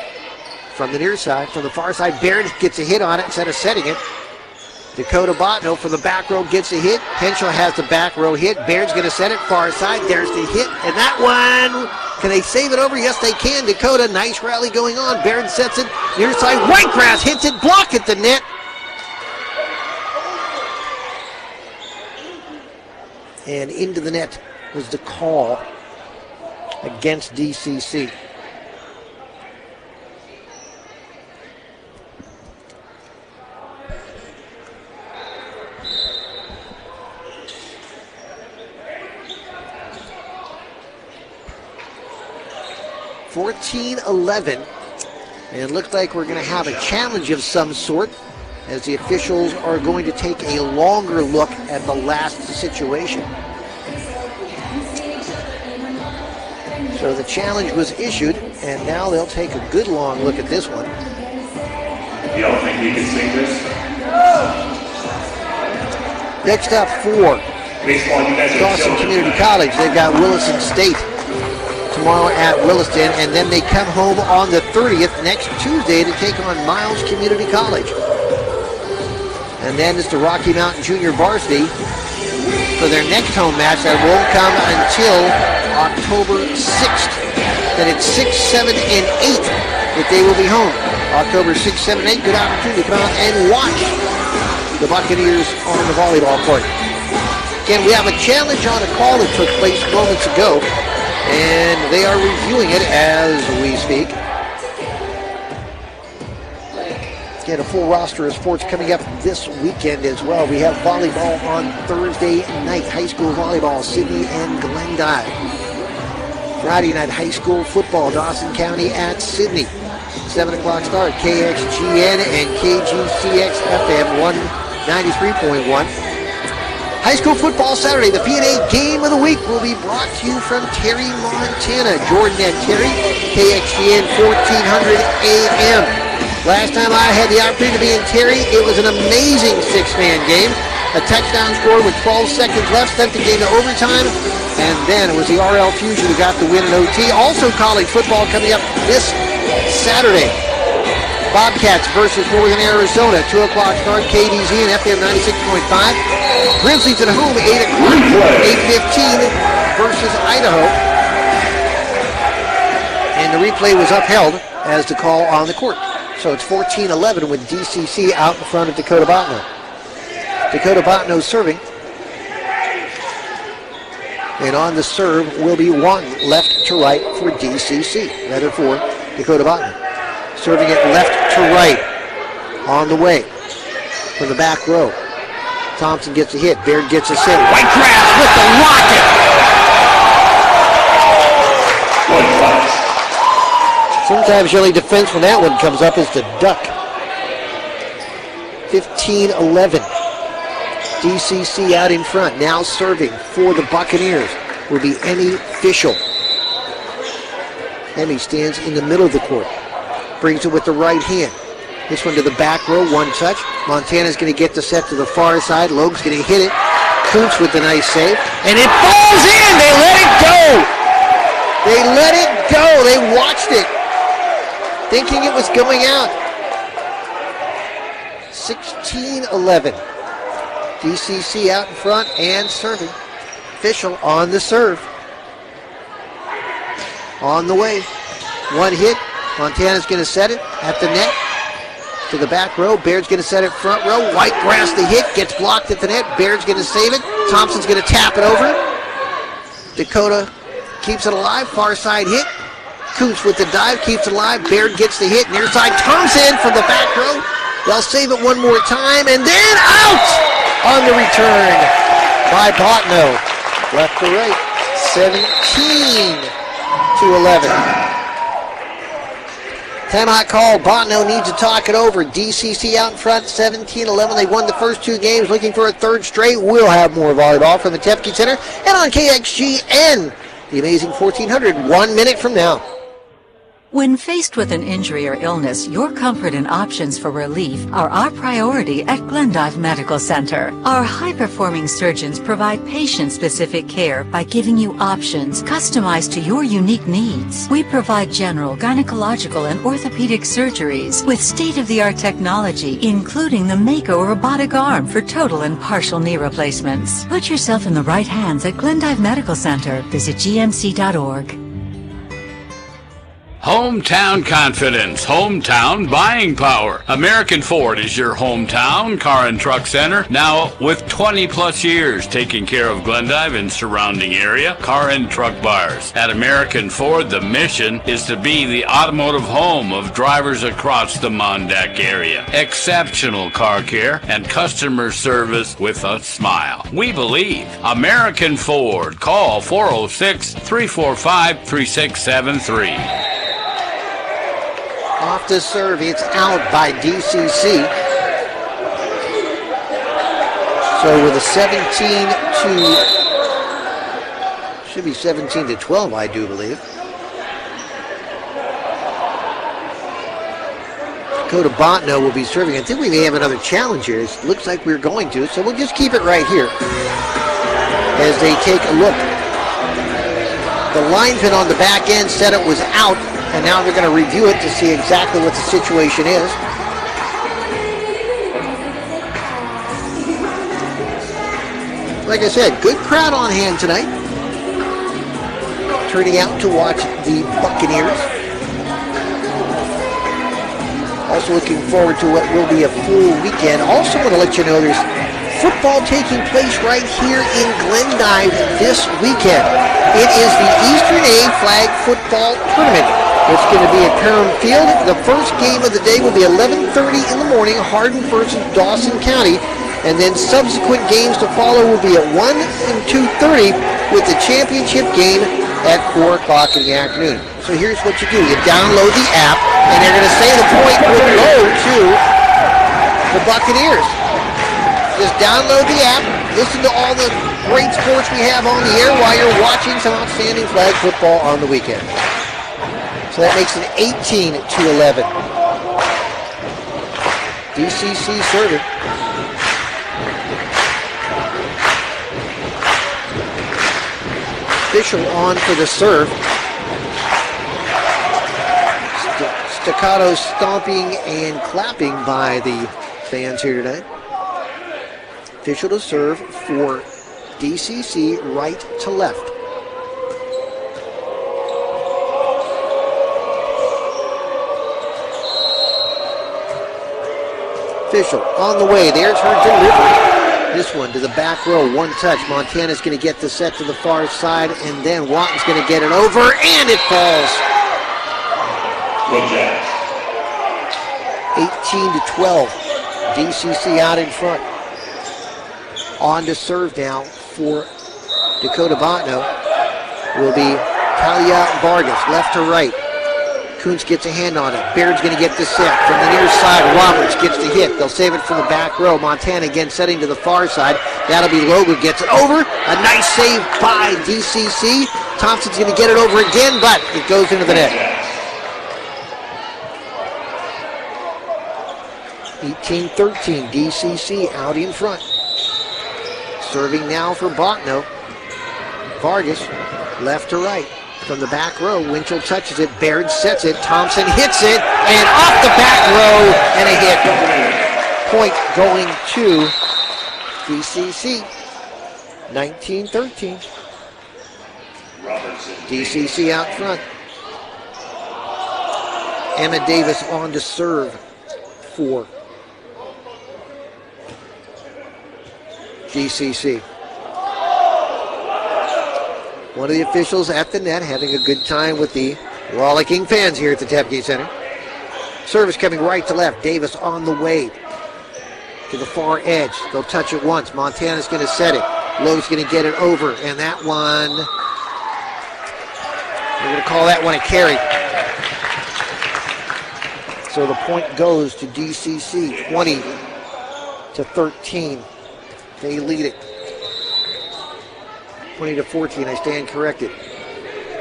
from the near side, from the far side, Baird gets a hit on it instead of setting it. Dakota Bottineau from the back row gets a hit. Henschel has the back row hit. Baird's going to set it far side. There's the hit, and that one, can they save it over? Yes, they can. Dakota, nice rally going on. Baird sets it near side. Whitegrass hits it, block at the net. And into the net was the call against DCC. (14-11), and it looks like we're going to have a challenge of some sort, as the officials are going to take a longer look at the last situation. So the challenge was issued, and now they'll take a good long look at this one. Y'all think you can sing this? Next up for Dawson Community College, they've got Williston State tomorrow at Williston, and then they come home on the 30th, next Tuesday, to take on Miles Community College. And then it's the Rocky Mountain Junior Varsity for their next home match that won't come until October 6th. Then it's 6, 7, and 8 that they will be home. October 6, 7, 8, good opportunity to come out and watch the Buccaneers on the volleyball court. Again, we have a challenge on a call that took place moments ago, and they are reviewing it as we speak. Get a full roster of sports coming up this weekend as well. We have volleyball on Thursday night, high school volleyball, Sydney and Glendive. Friday night, high school football, Dawson County at Sydney. 7 o'clock start, KXGN and KGCX FM 193.1. High school football Saturday, the P&A Game of the Week will be brought to you from Terry, Montana. Jordan and Terry, KXGN 1400 AM. Last time I had the opportunity to be in Terry, it was an amazing 6-man game. a touchdown score with 12 seconds left, sent the game to overtime, and then it was the RL Fusion who got the win in OT. Also college football coming up this Saturday. Bobcats versus Northern Arizona, 2 o'clock start, KDZ and FM 96.5. Grizzlies at home, 8:15 versus Idaho. And the replay was upheld as the call on the court. So it's 14-11 with DCC out in front of Dakota Bottineau. Dakota Bottineau serving. And on the serve will be one left to right for DCC, rather for Dakota Bottineau. Serving it left to right. On the way from the back row. Thompson gets a hit. Baird gets a set. Whitegrass with the rocket. Sometimes the only defense when that one comes up is the duck. 15-11. DCC out in front. Now serving for the Buccaneers will be Emmy Fischel. Emmy stands in the middle of the court. Brings it with the right hand. This one to the back row, one touch. Montana's going to get the set to the far side. Loeb's going to hit it. Kuntz with the nice save. And it falls in! They let it go! They let it go! They watched it, thinking it was going out. 16-11. DCC out in front and serving. Fischel on the serve. On the way. One hit. Montana's going to set it at the net. To the back row. Baird's going to set it front row. Whitegrass the hit. Gets blocked at the net. Baird's going to save it. Thompson's going to tap it over. Dakota keeps it alive. Far side hit. Kuntz with the dive. Keeps it alive. Baird gets the hit. Near side. Thompson from the back row. They'll save it one more time. And then out on the return by Bottineau. Left to right. 17-11. Timeout call. Bottineau needs to talk it over. DCC out in front, 17-11. They won the first two games, looking for a third straight. We'll have more volleyball from the Tepke Center and on KXGN. The amazing 1400, 1 minute from now. When faced with an injury or illness, your comfort and options for relief are our priority at Glendive Medical Center. Our high-performing surgeons provide patient-specific care by giving you options customized to your unique needs. We provide general, gynecological, and orthopedic surgeries with state-of-the-art technology, including the Mako robotic arm for total and partial knee replacements. Put yourself in the right hands at Glendive Medical Center. Visit gmc.org. Hometown confidence, hometown buying power. American Ford is your hometown car and truck center, now with 20 plus years taking care of Glendive and surrounding area car and truck buyers. At American Ford, the mission is to be the automotive home of drivers across the Mondac area. Exceptional car care and customer service with a smile. We believe American Ford. Call 406-345-3673. Off the serve, it's out by DCC. So with a 17-12, I do believe. Dakota Bottineau will be serving. I think we may have another challenge here. It looks like we're going to, so we'll just keep it right here as they take a look. The linesman on the back end said it was out, and now they're going to review it to see exactly what the situation is. Like I said, good crowd on hand tonight. Turning out to watch the Buccaneers. Also looking forward to what will be a full weekend. Also want to let you know there's football taking place right here in Glendive this weekend. It is the Eastern A Flag Football Tournament. It's going to be at Perham Field. The first game of the day will be 11:30 in the morning, Hardin versus Dawson County. And then subsequent games to follow will be at 1 and 2:30 with the championship game at 4 o'clock in the afternoon. So here's what you do. You download the app, and they're going to say the point will go to the Buccaneers. Just download the app, listen to all the great sports we have on the air while you're watching some outstanding flag football on the weekend. So that makes it 18-11. DCC serving. official on for the serve. Staccato stomping and clapping by the fans here tonight. Official to serve for DCC, right to left. Official on the way. There's her delivery. This one to the back row. One touch. Montana's going to get the set to the far side, and then Watton's going to get it over, and it falls. 18-12. DCC out in front. On to serve now for Dakota Bottineau will be Talia Vargas, left to right. Kuntz gets a hand on it. Baird's going to get the set. From the near side, Roberts gets the hit. They'll save it from the back row. Montana again setting to the far side. That'll be Logue who gets it over. A nice save by DCC. Thompson's going to get it over again, but it goes into the net. 18-13, DCC out in front. Serving now for Bottineau. Vargas, left to right. From the back row, Winchell touches it, Baird sets it, Thompson hits it, and off the back row, and a hit. Point going to DCC. 19-13. DCC out front. Emma Davis on to serve for DCC. One of the officials at the net having a good time with the rollicking fans here at the Tepke Center. Service coming right to left. Davis on the way to the far edge. They'll touch it once. Montana's going to set it. Lowe's going to get it over, and that one, we're going to call that one a carry. So the point goes to DCC, 20-13. They lead it. 20-14, I stand corrected.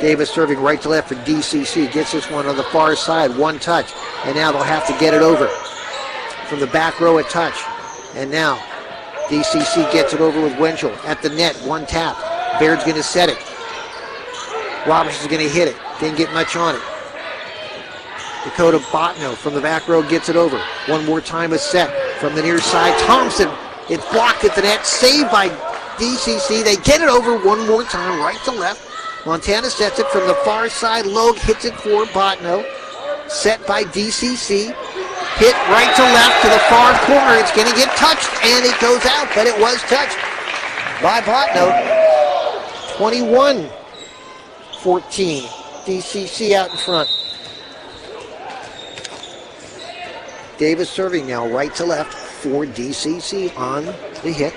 Davis serving right to left for DCC. Gets this one on the far side, one touch. And now they'll have to get it over. From the back row, a touch. And now DCC gets it over with Winchell. At the net, one tap. Baird's going to set it. Roberts is going to hit it. Didn't get much on it. Dakota Bottineau from the back row gets it over. One more time a set. From the near side, Thompson. It's blocked at the net. Saved by DCC. They get it over one more time, right to left. Montana sets it from the far side. Logue hits it for Bottineau. Set by DCC. Hit right to left to the far corner. It's going to get touched, and it goes out, but it was touched by Bottineau. 21-14. DCC out in front. Davis serving now, right to left for DCC on the hit.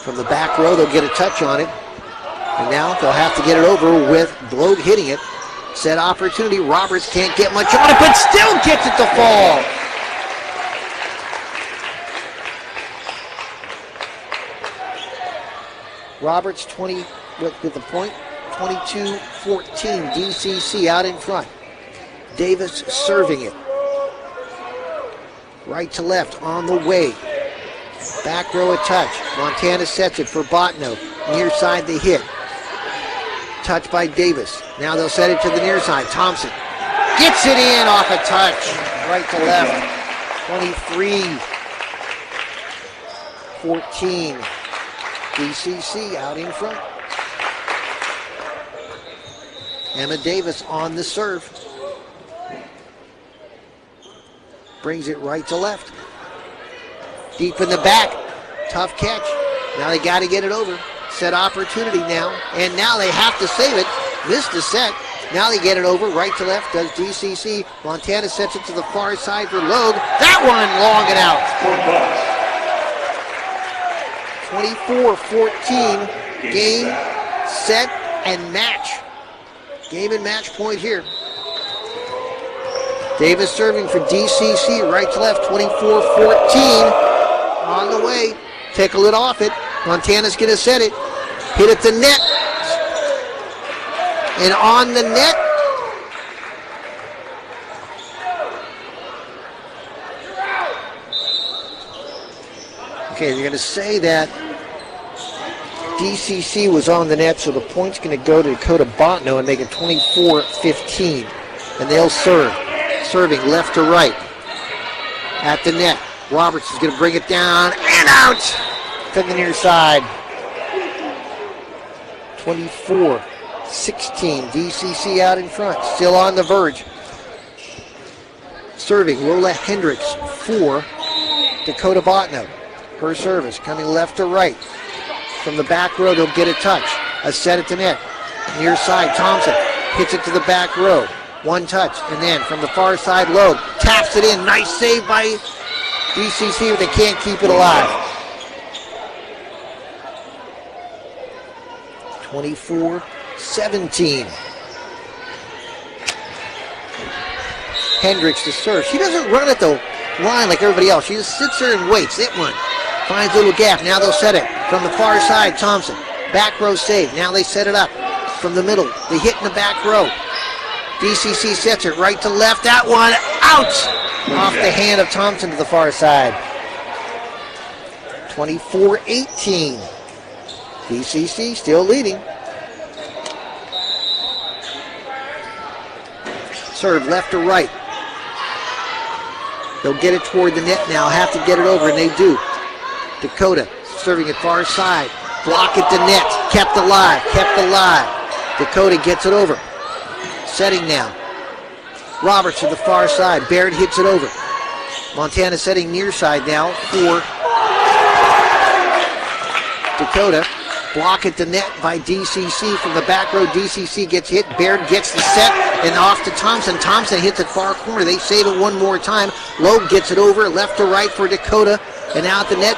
From the back row, they'll get a touch on it. And now they'll have to get it over with Logue hitting it. Set opportunity. Roberts can't get much on it, but still gets it to fall. Roberts 20 with the point. 22-14. DCC out in front. Davis serving it. Right to left on the way. Back row a touch. Montana sets it for Bottineau. Near side the hit. Touch by Davis. Now they'll set it to the near side. Thompson gets it in off a touch. Right to left. 23-14. DCC out in front. Emma Davis on the serve. Brings it right to left. Deep in the back. Tough catch. Now they got to get it over. Set opportunity now. And now they have to save it. Missed the set. Now they get it over. Right to left does DCC. Montana sets it to the far side for Logue. That one long and out. 24-14. Game, set, and match. Game and match point here. Davis serving for DCC, right to left, 24-14. On the way. Tickle it off it. Montana's going to set it. Hit at the net. And on the net. Okay, they're going to say that DCC was on the net, so the point's going to go to Dakota Bottineau and make it 24-15. And they'll serve. Serving left to right. At the net. Roberts is going to bring it down and out to the near side. 24-16. DCC out in front. Still on the verge. Serving Lola Hendricks for Dakota Bottineau. Her service coming left to right. From the back row, they'll get a touch. A set at the net. Near side, Thompson hits it to the back row. One touch, and then from the far side, Loeb taps it in. Nice save by DCC, but they can't keep it alive. 24-17. Hendricks to serve. She doesn't run at the line like everybody else. She just sits there and waits. Hit one. Finds a little gap. Now they'll set it. From the far side, Thompson. Back row save. Now they set it up. From the middle. They hit in the back row. DCC sets it right to left. That one out. Off the hand of Thompson to the far side. 24-18. DCC still leading. Serve left to right. They'll get it toward the net now. Have to get it over, and they do. Dakota serving at far side. Block at the net. Kept alive. Kept alive. Dakota gets it over. Setting now. Roberts to the far side. Baird hits it over. Montana setting near side now for Dakota. Block at the net by DCC from the back row. DCC gets hit. Baird gets the set and off to Thompson. Thompson hits it far corner. They save it one more time. Loeb gets it over left to right for Dakota. And now at the net,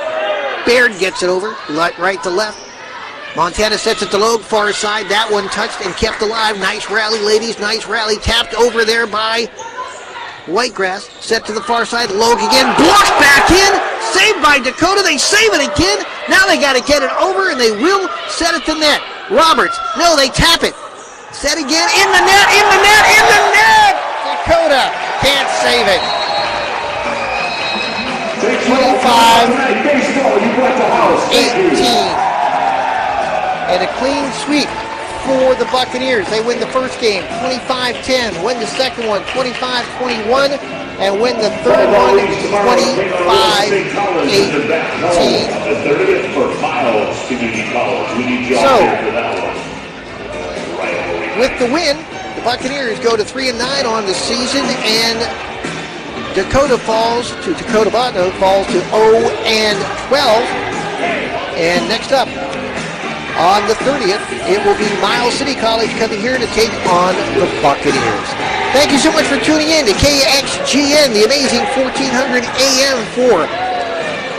Baird gets it over right to left. Montana sets it to Loeb, far side. That one touched and kept alive. Nice rally, ladies. Nice rally. Tapped over there by Whitegrass. Set to the far side. Loeb again. Blocked back in. Saved by Dakota. They save it again. Now they got to get it over, and they will set it to net. Roberts. No, they tap it. Set again. In the net. In the net. In the net. Dakota can't save it. 25-18. And a clean sweep for the Buccaneers. They win the first game 25-10, win the second one 25-21, and win the third one 25-18. So, with the win, the Buccaneers go to 3-9 on the season, and Dakota Bottineau falls to 0-12. And next up, on the 30th, it will be Miles City College coming here to take on the Buccaneers. Thank you so much for tuning in to KXGN, the amazing 1400 AM for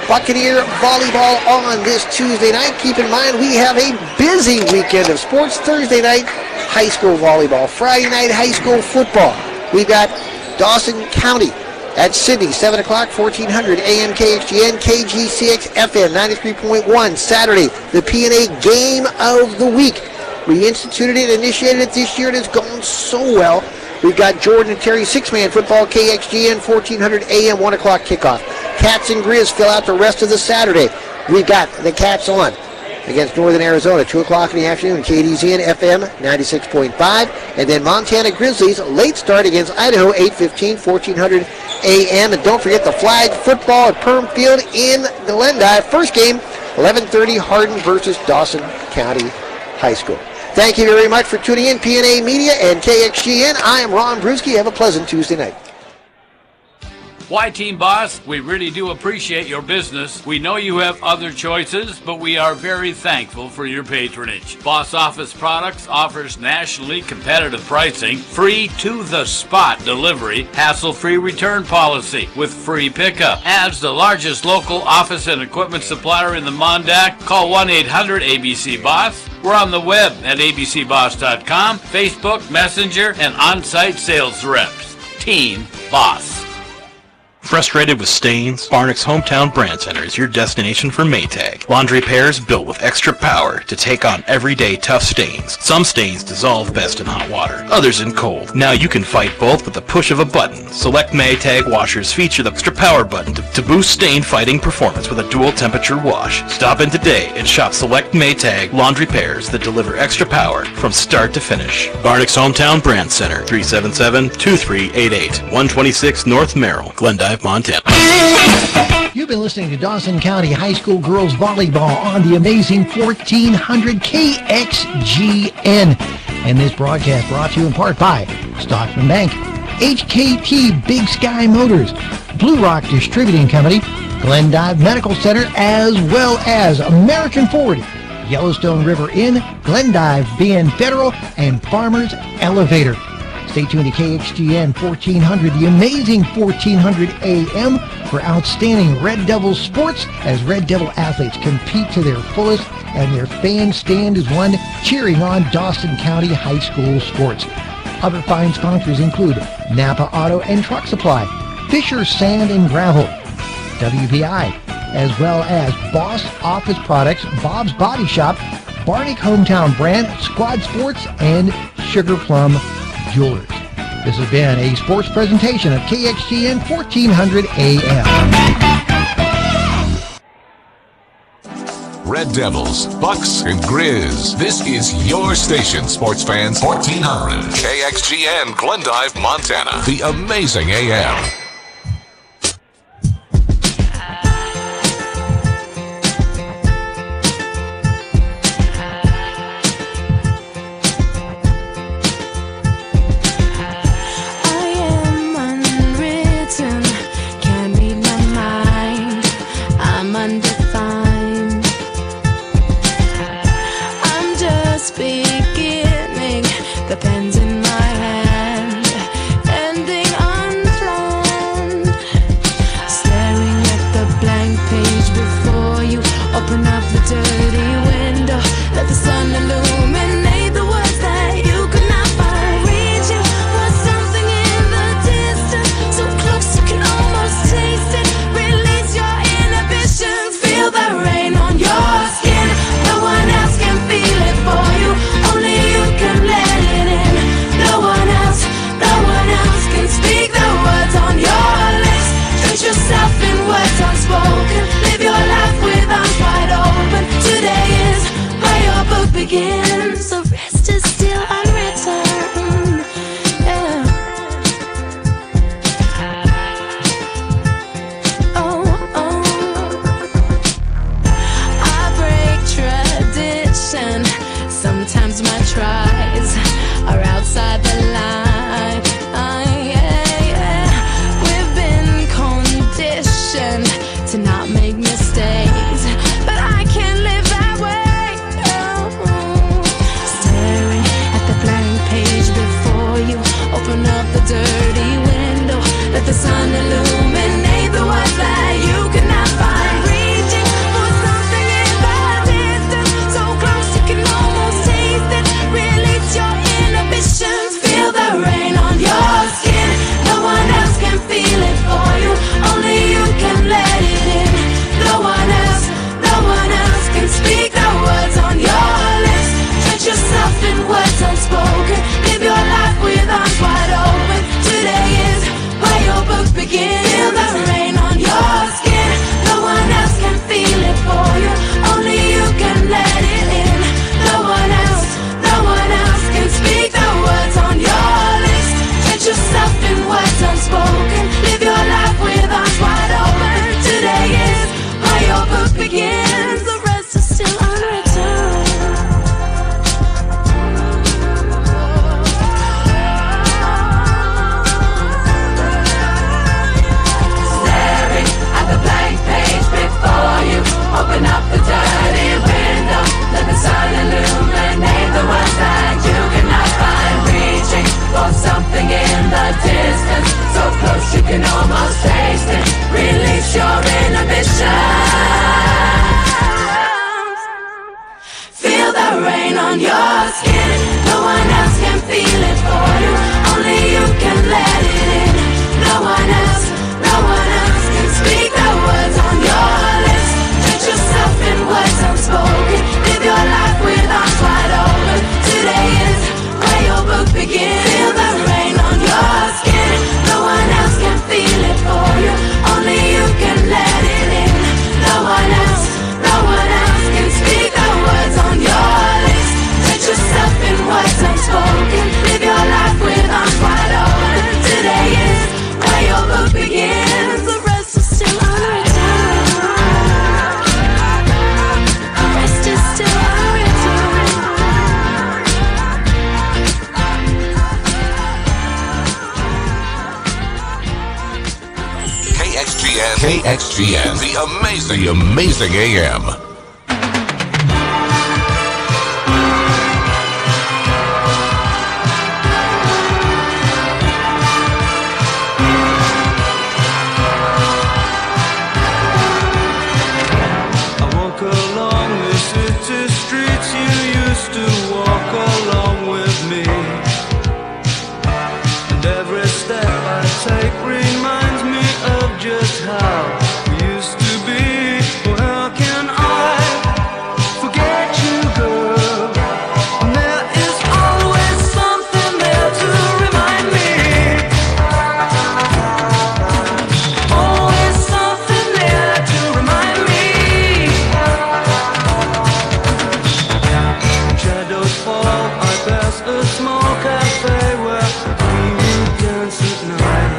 Buccaneer Volleyball on this Tuesday night. Keep in mind, we have a busy weekend of sports. Thursday night, high school volleyball. Friday night, high school football. We've got Dawson County at Sydney, 7 o'clock, 1400 AM KXGN, KGCX FM 93.1. Saturday, the P&A Game of the Week. We instituted it, initiated it this year, and it's gone so well. We've got Jordan and Terry 6-man football, KXGN, 1400 AM, 1 o'clock kickoff. Cats and Grizz fill out the rest of the Saturday. We've got the Cats on against Northern Arizona, 2 o'clock in the afternoon, KDZN FM 96.5. And then Montana Grizzlies, late start against Idaho, 8:15, 1400 AM. And don't forget the flag football at Perm Field in Glendive. First game, 11:30, Hardin versus Dawson County High School. Thank you very much for tuning in, P&A Media and KXGN. I am Ron Brewski. Have a pleasant Tuesday night. Why, Team Boss? We really do appreciate your business. We know you have other choices, but we are very thankful for your patronage. Boss Office Products offers nationally competitive pricing, free to-the-spot delivery, hassle-free return policy with free pickup. As the largest local office and equipment supplier in the Mondac, call 1-800-ABC-BOSS. We're on the web at abcboss.com, Facebook, Messenger, and on-site sales reps. Team Boss. Frustrated with stains? Barnick's Hometown Brand Center is your destination for Maytag. Laundry pairs built with extra power to take on everyday tough stains. Some stains dissolve best in hot water, others in cold. Now you can fight both with the push of a button. Select Maytag washers feature the extra power button to boost stain fighting performance with a dual temperature wash. Stop in today and shop select Maytag laundry pairs that deliver extra power from start to finish. Barnick's Hometown Brand Center, 377-2388, 126 North Merrill, Glendive, Montana. You've been listening to Dawson County High School Girls Volleyball on the amazing 1400 KXGN. And this broadcast brought to you in part by Stockman Bank, HKT Big Sky Motors, Blue Rock Distributing Company, Glendive Medical Center, as well as American Ford, Yellowstone River Inn, Glendive BN Federal, and Farmers Elevator. Stay tuned to KXGN 1400, the amazing 1400 AM, for outstanding Red Devil sports as Red Devil athletes compete to their fullest, and their fan stand is one cheering on Dawson County High School sports. Other fine sponsors include Napa Auto and Truck Supply, Fisher Sand and Gravel, WPI, as well as Boss Office Products, Bob's Body Shop, Barnick Hometown Brand, Squad Sports, and Sugar Plum Jewelers. This has been a sports presentation of KXGN 1400 AM. Red Devils, Bucks, and Grizz. This is your station, sports fans. 1400 KXGN, Glendive, Montana. The amazing AM. The pen's in my hand, ending unplanned. Staring at the blank page before you. Open up the dirty window, let the sun illuminate the words that you could not find. Reaching for something in the distance, so close you can almost taste it. Release your inhibitions, feel the rain on your skin. No one else can feel it for you, only you can let it in. KXGN. KXGN, the amazing AM. I walk along the city streets you used to walk along with me, and every step I take reminds me of just how we used to be. Well, how can I forget you, girl? And there is always something there to remind me. Always something there to remind me. Shadows fall, I pass a small cafe where we would dance at night.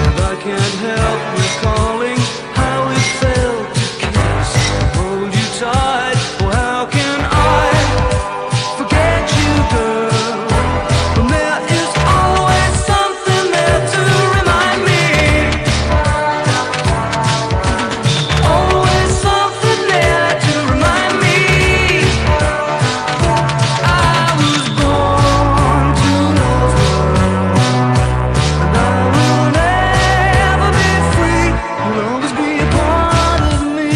And I can't help recalling how it felt to kiss and hold you tight. Well, how can I forget you, girl? When there is always something there to remind me. Always something there to remind me. I was born to love her, and I will never be free. You'll always be a part of me.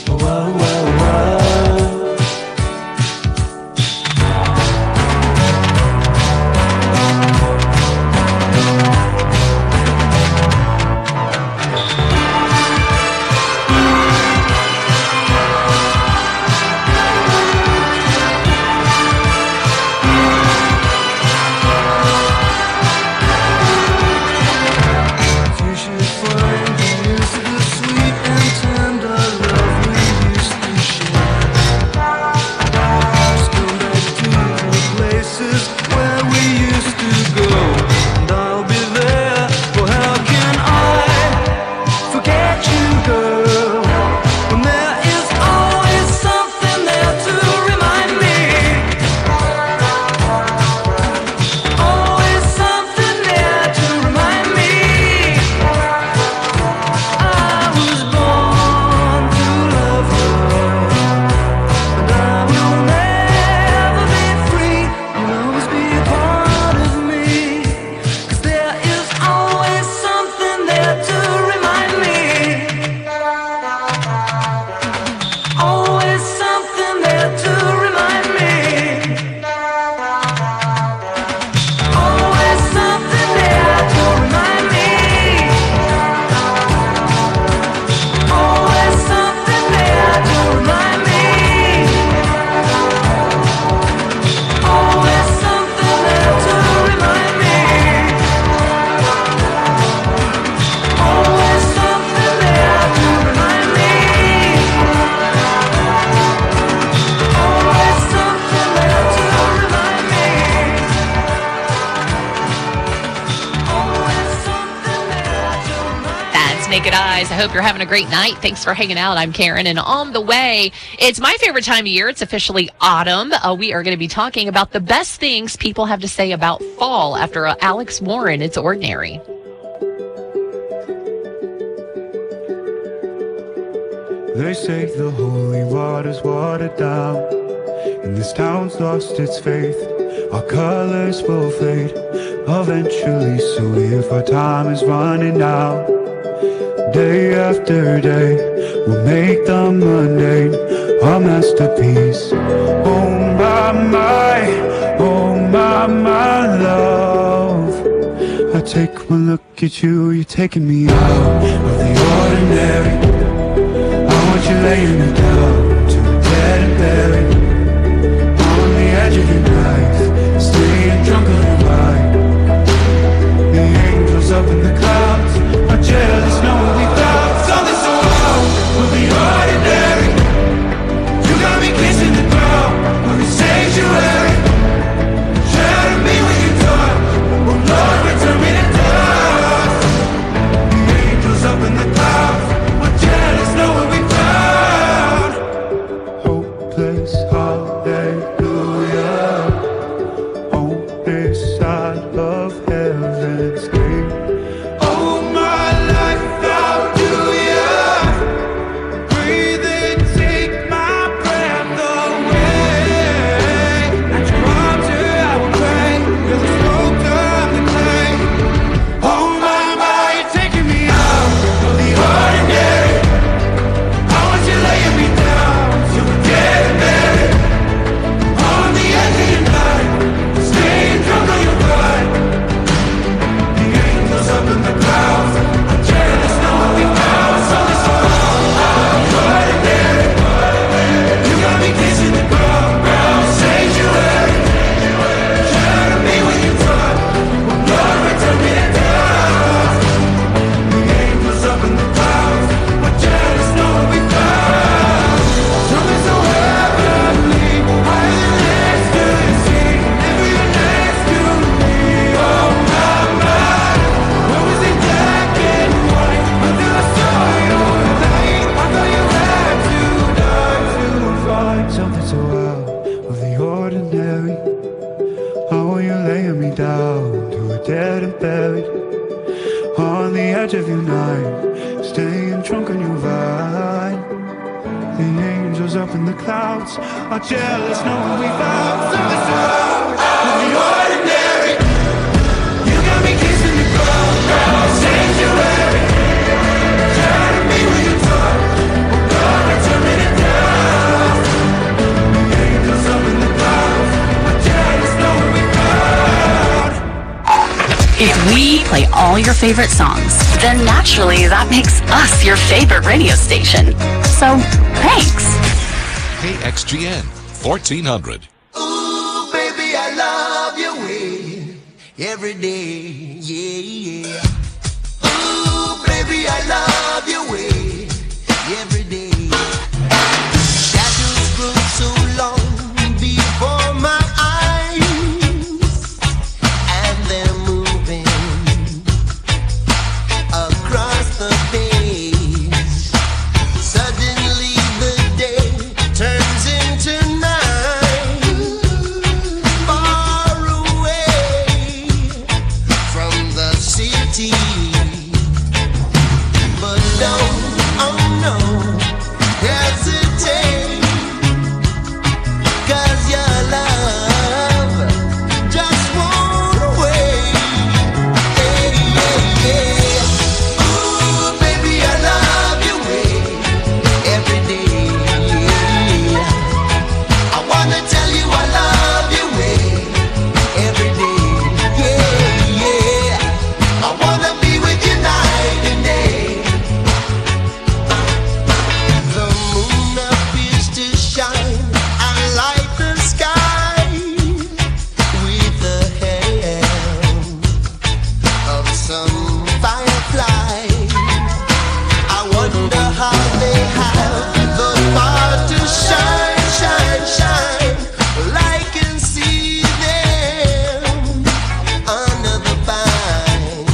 Whoa, whoa, whoa. You should find the use of the sweet and tender love we used to share. Just come back to the places where we used to go, and I'll be there. Well, how can I forget you, girl? When there is always something there to remind me. Always something there to remind me. I was born to love her, and I will never be free. You'll always be a part of me, 'cause there is always something there to remind me. Always something there to remind me. Always something there to remind me. Always something there to remind me. Always something there to remind me. Always something there to remind me. Always something there to remind me. Always something there to remind me. That's Naked Eyes. I hope you're having a great night. Thanks for hanging out. I'm Karen, and on the way, it's my favorite time of year. It's officially autumn. We are going to be talking about the best things people have to say about fall after Alex Warren. It's Ordinary. They say the holy water's watered down, and this town's lost its faith. Our colors will fade eventually, so if our time is running out, day after day, we'll make the mundane a masterpiece. Oh my love, I take one look at you, you're taking me out of the ordinary. I want you laying me down to the dead and buried, on the edge of your knife, staying drunk on the ride. The angels up in the clouds are jealous, knowing we found something so wild. We'll be ordinary. You got me kissing the ground, we're in sanctuary. Shadow me when you talk, oh Lord, return me to dust. The angels up in the clouds are jealous, knowing we found hopeless heart. Oh, you're laying me down to a dead and buried on the edge of your night, staying drunk on your vine. The angels up in the clouds are jealous knowing we found service around of the ordinary. You got me kissing the ground, sanctuary. Try to be with your tongue, oh God, you're turning it down. The angels up in the clouds are jealous knowing we found. If we play all your favorite songs, then naturally that makes us your favorite radio station. So, thanks. KXGN 1400. Ooh, baby, I love your way every day, yeah, yeah. Ooh, baby, I love your way every day. Shadows grow so long before my eyes, and they're moving across the page. Suddenly the day turns into night, far away from the city. But don't, oh no, hesitate, 'cause your love just won't wait. Hey, yeah, yeah. Ooh, baby, I love your way every day. I wanna tell you I love your way every day. Yeah, yeah. I wanna be with you night and day. The moon appears to shine and light the sky with the help of some firefly. I wonder how they have the power to shine, shine, shine. Well, I can see them under the pine.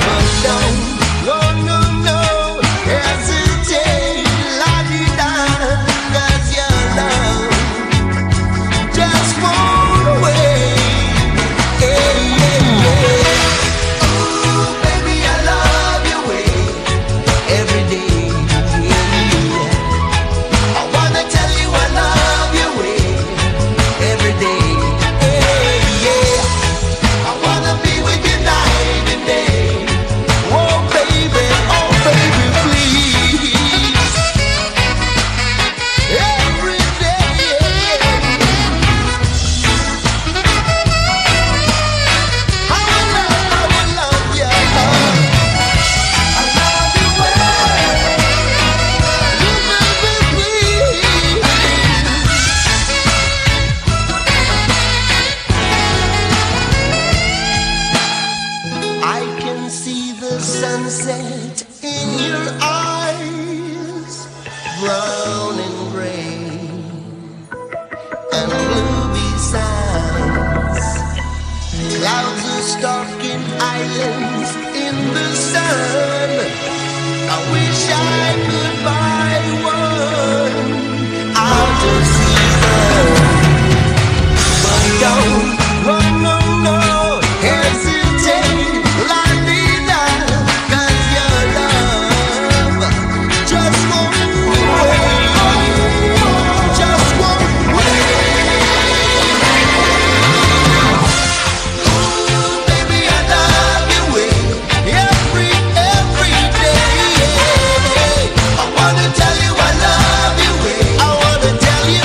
But don't, no, no, no, hesitate, la-di-da, 'cause your love just won't wait. Hey, yeah, yeah. Ooh, baby, I love your way every day. I wanna tell you I love your way every day. Hey, yeah. I wanna be with you night and day. Oh, baby, please. Every day. I will love you. I love you well. You baby, please. I can see the sunset in your eyes, brown and gray and blue besides. Clouds are stalking islands in the sun. I wish I could buy one out of season. But don't, no, no, no, hesitate, la-di-da, 'cause your love just won't wait, just won't wait. Ooh, baby, I love your way every day. I wanna tell you I love your way. I wanna tell you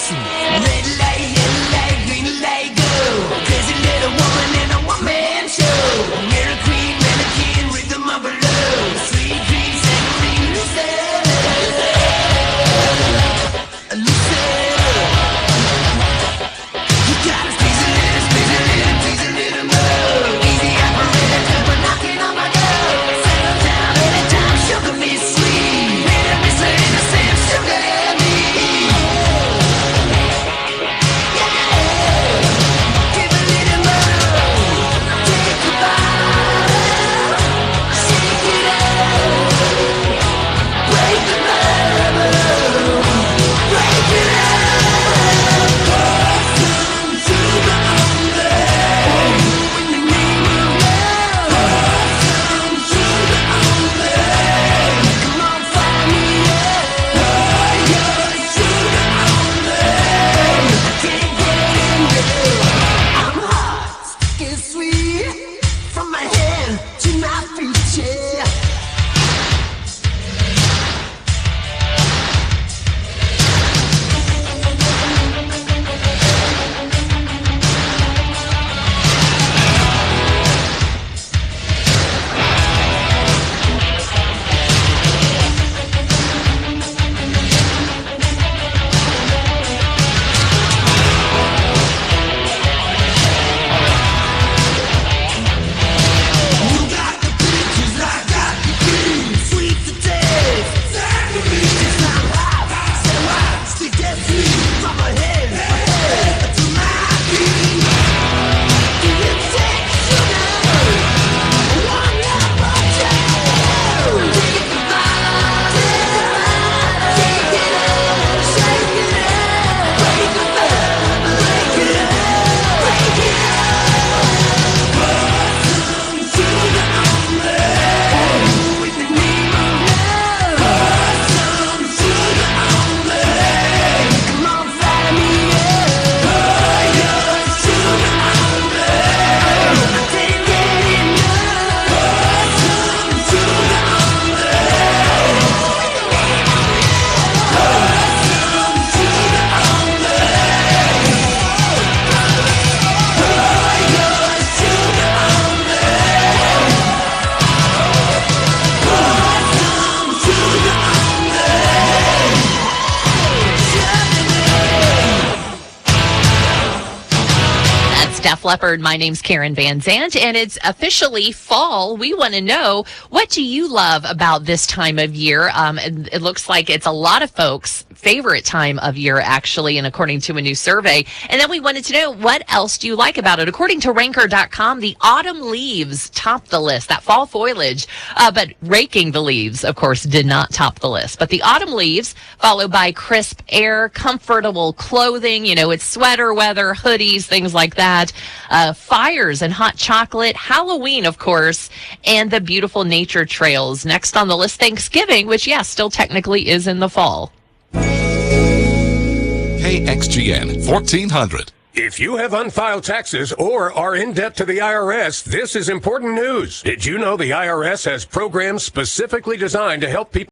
Dawson. Red light, yellow light, green light, go. Crazy little woman in a one-man show. Mary Queen, mannequin, rhythm of a love. Sweet dreams, saccharine, Lucille. You gotta squeeze a little, squeeze a little, squeeze a little more. Easy operator, come on, knocking on my door. Settle down anytime, sugar me sweet. Little Miss Innocent, sugar me. Leopard. My name's Karen Van Zant, and it's officially fall. We want to know, what do you love about this time of year? It looks like it's a lot of folks' favorite time of year, actually, and according to a new survey. And then we wanted to know, what else do you like about it? According to Ranker.com, the autumn leaves top the list, that fall foliage. But raking the leaves, of course, did not top the list. But the autumn leaves, followed by crisp air, comfortable clothing, it's sweater weather, hoodies, things like that. Fires and hot chocolate, Halloween, of course, and the beautiful nature trails. Next on the list, Thanksgiving, which, still technically is in the fall. KXGN 1400. If you have unfiled taxes or are in debt to the IRS, this is important news. Did you know the IRS has programs specifically designed to help people